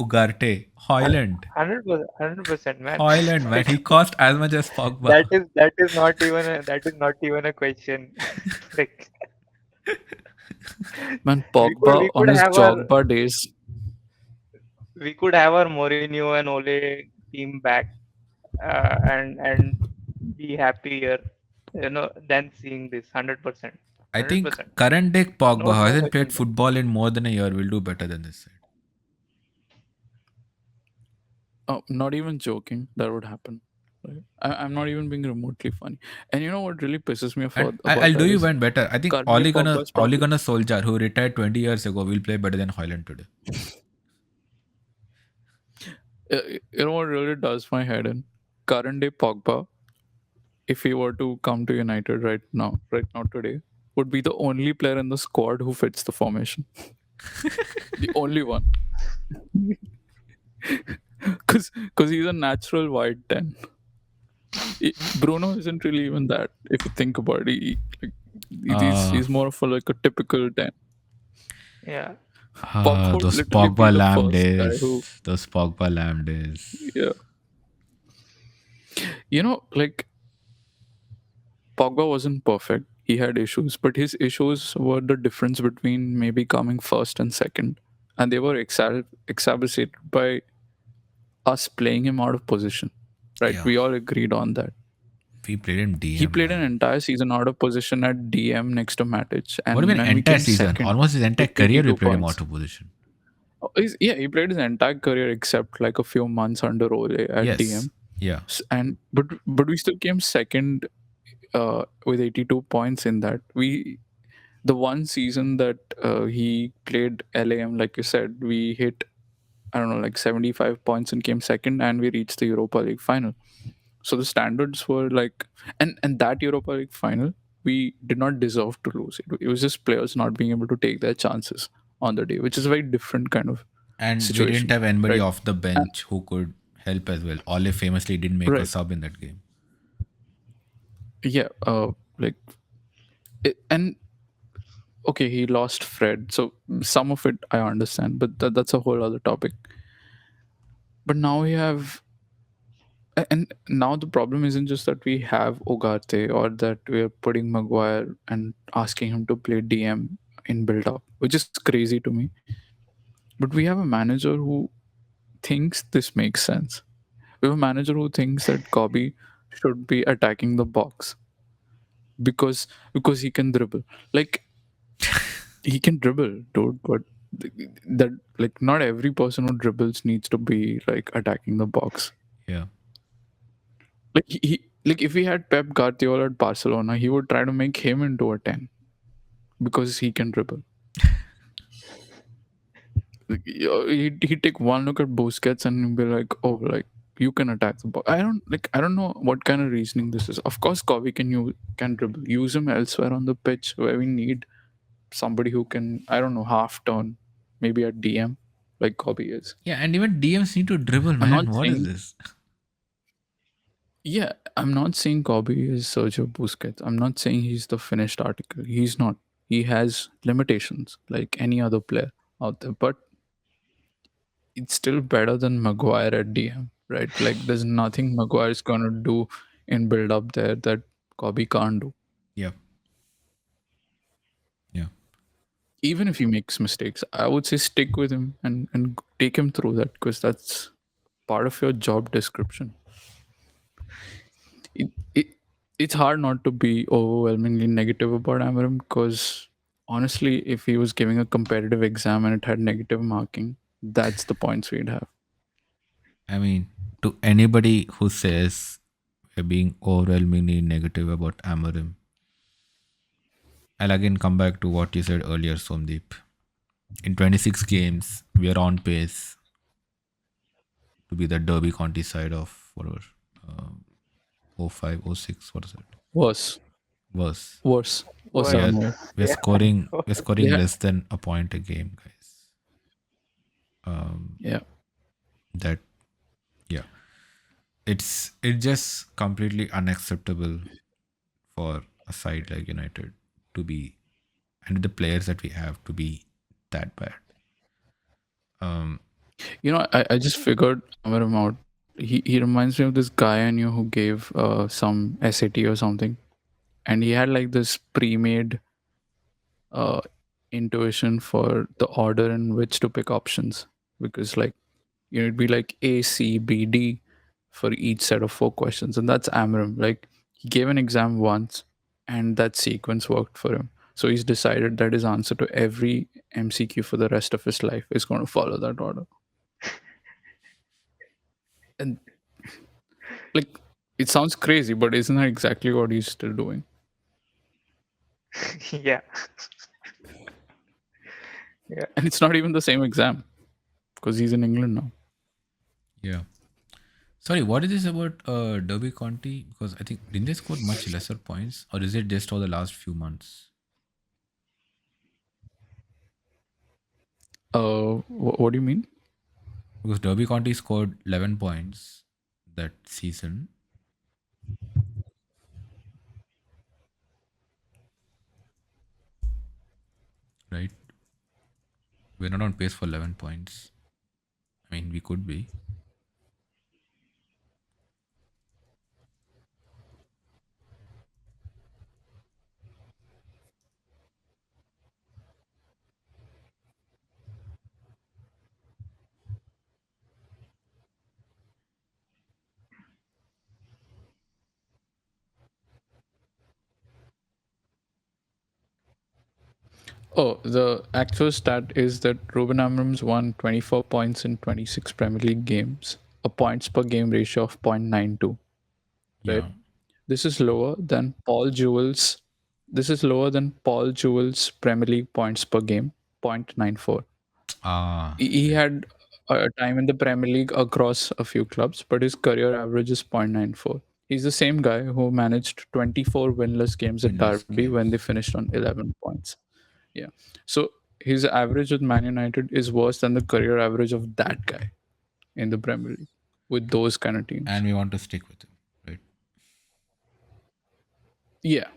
Ugarte, Hoyland, 100%, man. Hoyland, man, Like, he cost as much as Pogba. that is not even a question. Like Man, we could Pogba we on could his have our Jogba days. we could have our Mourinho and Ole team back, and be happier, than seeing this. 100%, I think 100%. current day Pogba, No, who no hasn't played question. football in more than a year, will do better than this side. Oh, not even joking. That would happen. Right? I'm not even being remotely funny. And you know what really pisses me off And about I'll do that you is one better. I think currently Pogba's Ole probably Gunnar Solskjaer, who retired 20 years ago, will play better than Hoyland today. you know what really does my head in? Current day Pogba, if he were to come to United right now today, would be the only player in the squad who fits the formation. The only one. Because he's a natural wide 10. Bruno isn't really even that, if you think about it. He's more of like a typical 10. Yeah. Pogba would Those literally be Pogba the Lamb first guy who, days. Those Pogba Lamb days. yeah. Like Pogba wasn't perfect. He had issues, but his issues were the difference between maybe coming first and second. And they were exacerbated by us playing him out of position. Right? Yeah. We all agreed on that. We played in DM. He played man. an entire season out of position at DM next to Matic. And What do you mean when we entire came season? second, Almost his entire with career we 82 played him points. out of position. He played his entire career except like a few months under Ole at Yes. DM. Yeah. But we still came second with 82 points in that. The one season that he played LAM, like you said, we hit, I don't know, like 75 points and came second, and we reached the Europa League final. So the standards were like, and that Europa League final, we did not deserve to lose it. It was just players not being able to take their chances on the day, which is a very different kind of And situation. we didn't have anybody right? off the bench who could help as well. Ole famously didn't make a Right. sub in that game. Yeah, and okay, he lost Fred, so some of it I understand, but that's a whole other topic. But now we have, and now the problem isn't just that we have Ugarte or that we're putting Maguire and asking him to play DM in build up, which is crazy to me. But we have a manager who thinks this makes sense, we have a manager who thinks that Kobe should be attacking the box because he can dribble. Like, he can dribble, dude, but that, like, not every person who dribbles needs to be like attacking the box. Yeah. Like, like, if he had Pep Guardiola at Barcelona, he would try to make him into a 10 because he can dribble. Like, he'd take one look at Busquets and he'd be like, oh, like, you can attack the box. I don't know what kind of reasoning this is. Of course, Kobe can dribble. Use him elsewhere on the pitch where we need somebody who can, I don't know, half turn, maybe at DM, like Kobe is. Yeah, and even DMs need to dribble, I'm not man. What is saying, this? yeah, I'm not saying Kobe is Sergio Busquets. I'm not saying he's the finished article. He's not. He has limitations like any other player out there, but it's still better than Maguire at DM, right? Like, there's nothing Maguire is gonna do in build up there that Kobe can't do. Yeah. Yeah. Even if he makes mistakes, I would say stick with him and take him through that because that's part of your job description. It, it it's hard not to be overwhelmingly negative about Amarim because honestly, if he was giving a competitive exam and it had negative marking, that's the points we'd have. I mean, to anybody who says we're being overwhelmingly negative about Amarim, I'll again come back to what you said earlier, Somdeep. In 26 games, we are on pace to be the Derby County side of whatever, 05, 06, what is it? Worse, Worse. worse, Worse. We are, somewhere. we're Yeah. scoring Yeah. less than a point a game, guys. Yeah. That yeah, it's just completely unacceptable for a side like United to be, and the players that we have to be that bad. You know, I just figured Amarim out. He reminds me of this guy I knew who gave some SAT or something, and he had like this pre-made uh, intuition for the order in which to pick options because, like, you know, it'd be like A, C, B, D for each set of 4 questions, and that's Amarim. Like, he gave an exam once, and that sequence worked for him. So he's decided that his answer to every MCQ for the rest of his life is going to follow that order. And like, it sounds crazy, but isn't that exactly what he's still doing? Yeah. Yeah. And it's not even the same exam because he's in England now. Yeah. Sorry, what is this about Derby County? Because I think didn't they score much lesser points, or is it just for the last few months? What do you mean? Because Derby County scored 11 points that season. Right? We're not on pace for 11 points. I mean, we could be. Oh, the actual stat is that Ruben Amrams won 24 points in 26 Premier League games, a points per game ratio of 0.92. Right? Yeah. This is lower than Paul Jewell's. This is lower than Paul Jewell's Premier League points per game, 0.94. Ah. He had a time in the Premier League across a few clubs, but his career average is 0.94. He's the same guy who managed 24 winless games at Winless Derby when games. they finished on 11 points. Yeah. So his average with Man United is worse than the career average of that guy in the Premier League with those kind of teams. And we want to stick with him, right? Yeah.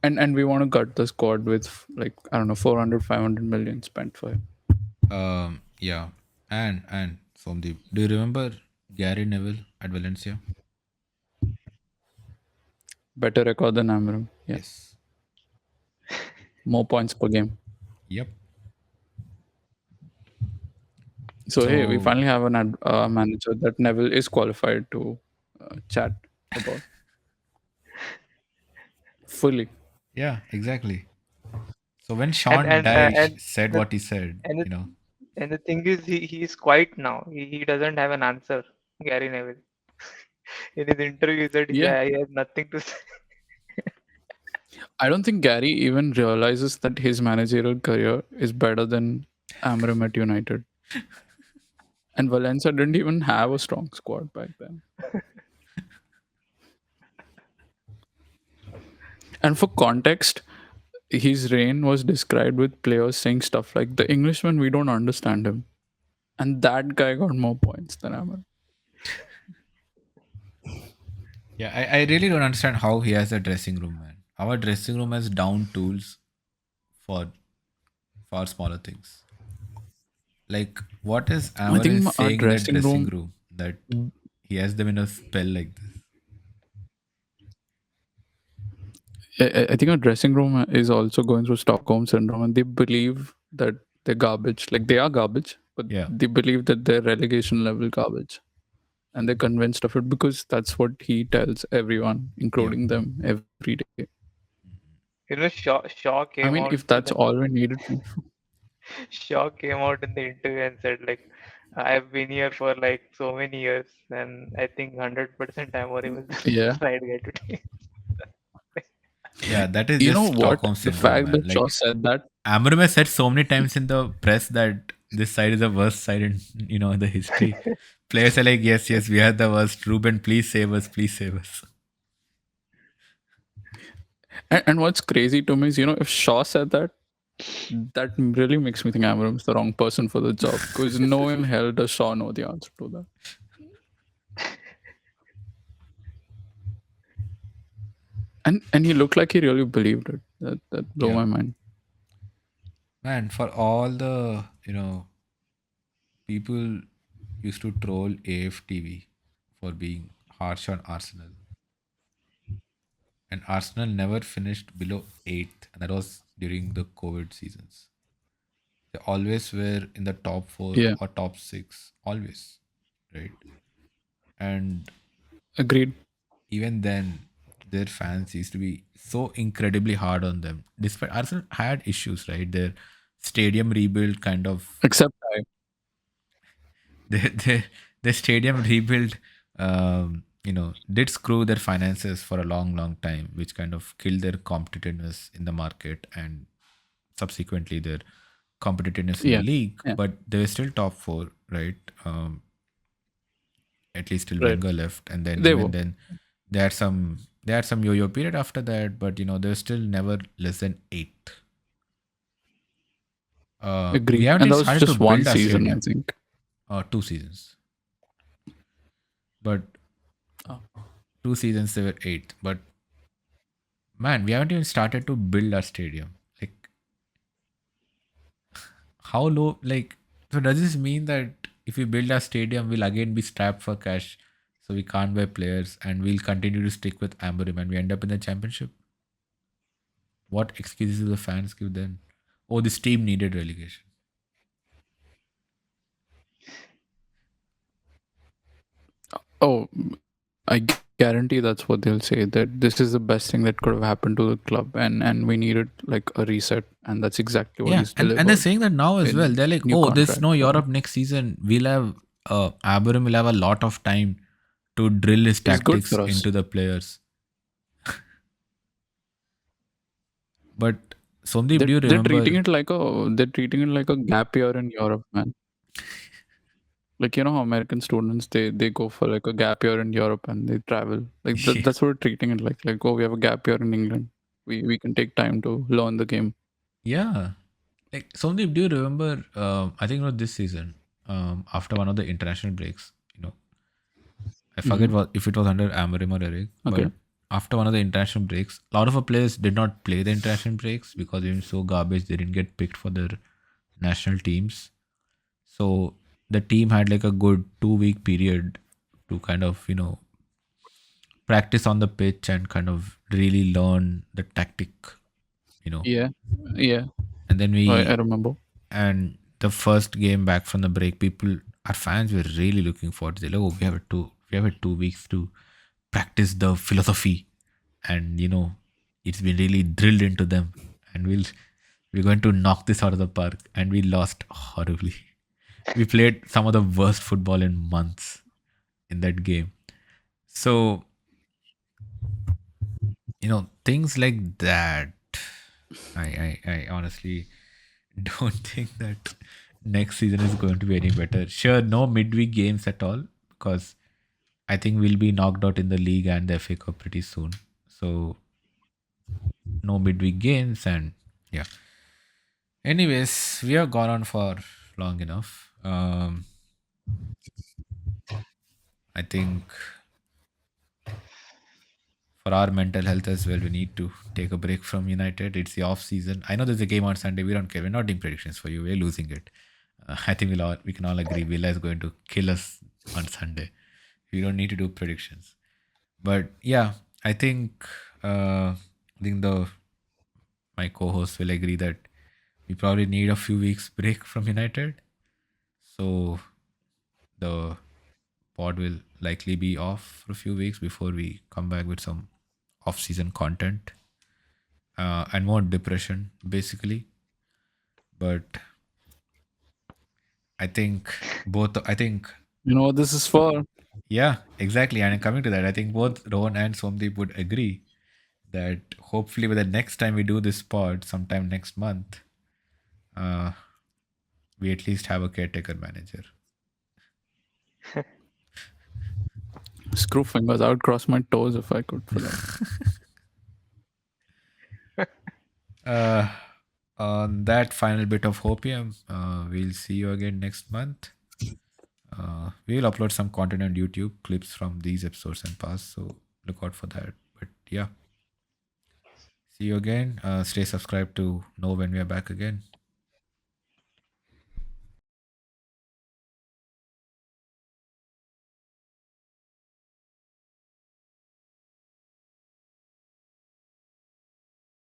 And we want to gut the squad with, like, I don't know, 400, 500 million spent for him. Yeah. And Somdeep, do you remember Gary Neville at Valencia? Better record than Amram. Yeah. Yes. More points per game. Yep. So hey, we So finally have an manager that Neville is qualified to chat about fully. yeah, exactly. So when and Sean and uh, Dyche and said the what he said, and the, you know, and the thing is, he's quiet now. He doesn't have an answer. Gary Neville. In his interview, he said Yeah, he has nothing to say. I don't think Gary even realizes that his managerial career is better than Amorim at United. And Valencia didn't even have a strong squad back then. And for context, his reign was described with players saying stuff like, "The Englishman, we don't understand him." And that guy got more points than Amorim. yeah, I really don't understand how he has a dressing room, man. Our dressing room has down tools for far smaller things. Like, what is I Amarin think our saying in that dressing dressing room, room that he has them in a spell like this? I think our dressing room is also going through Stockholm syndrome, and they believe that they're garbage. Like they are garbage, but Yeah, they believe that they're relegation level garbage, and they're convinced of it because that's what he tells everyone, yep. including them, every day. Shaw I came mean, out if in that's the all we needed. Shaw came out in the interview and said like, I've been here for like so many years, and I think 100% Amorim is Yeah. the right guy to take. Yeah, that is You know just what? Stockholm The syndrome, fact man. that Shaw Like, said that, Amarim has said so many times in the press that this side is the worst side in, the history. Players are like, yes, yes, we are the worst. Ruben, please save us, please save us. and what's crazy to me is, if Shaw said that, that really makes me think Amarim's the wrong person for the job because no in hell does Shaw know the answer to that. And he looked like he really believed it. That blew Yeah. my mind. Man, for all the, people used to troll AFTV for being harsh on Arsenal. And Arsenal never finished below 8th, and that was during the COVID seasons. They always were in the top 4 Yeah, or top 6, always, right? And agreed. even then, their fans used to be so incredibly hard on them. Despite Arsenal had issues, right? Their stadium rebuild kind of Except I. the stadium rebuild, did screw their finances for a long, long time, which kind of killed their competitiveness in the market and subsequently their competitiveness in the Yeah, league. yeah, But they were still top 4, right? At least till right. Wenger left, and then They even were. then they had some yo-yo period after that, but they were still never less than 8th. We Agreed. haven't And even that was started to just one build our season, I stadium. think. 2 seasons, but Oh. 2 seasons they were 8th. But man, we haven't even started to build our stadium. Like, how low? Like, so does this mean that if we build our stadium, we'll again be strapped for cash, so we can't buy players, and we'll continue to stick with Amorim, and we end up in the championship? What excuses do the fans give then? Oh, this team needed relegation. Oh, I guarantee that's what they'll say. That this is the best thing that could have happened to the club, and we needed like a reset, and that's exactly what Yeah, he's and they're delivered saying that now as well. in They're like, new oh, there's contract. no So Europe next season. We'll have Amorim will have a lot of time to drill his it's good tactics for us. into the players. But Somdeep, do you They're treating remember? it like a gap year in Europe, man. Like how American students they go for like a gap year in Europe and they travel. Like Yeah, that's what we're treating it like. Like, oh, we have a gap year in England. We can take time to learn the game. yeah. Like Somdeep, do you remember? I think it was this season. After one of the international breaks, I forget Hmm. what if it was under Amorim or Eric, but Okay. after one of the international breaks, a lot of our players did not play the international breaks because they were so garbage. They didn't get picked for their national teams. So the team had like a good 2 week period to kind of practice on the pitch and kind of really learn the tactic, you know. Yeah. Yeah. And then I we remember. and the first game back from the break, our fans were really looking forward to it. Oh, we have 2 weeks to practice the philosophy, and it's been really drilled into them, and we're going to knock this out of the park, and we lost horribly. We played some of the worst football in months in that game. So things like that. I honestly don't think that next season is going to be any better. Sure, no midweek games at all, because I think we'll be knocked out in the league and the FA Cup pretty soon. So no midweek games, and yeah. Anyways, we have gone on for long enough. I think for our mental health as well, we need to take a break from United. It's the off season. I know there's a game on Sunday. We don't care. We're not doing predictions for you. We're losing it. I think we can all agree Villa is going to kill us on Sunday. We don't need to do predictions. But yeah, I think the my co-host will agree that we probably need a few weeks break from United. So the pod will likely be off for a few weeks before we come back with some off-season content and more depression, basically. But I think both. I think You know what this is for? yeah, exactly. And coming to that, I think both Rohan and Somdeep would agree that hopefully by the next time we do this pod, sometime next month, uh, we at least have a caretaker manager. Screw fingers. I would cross my toes if I could for that. On that final bit of hopium, we'll see you again next month. We'll upload some content on YouTube, clips from these episodes and past, so look out for that. But yeah, see you again. Stay subscribed to know when we are back again.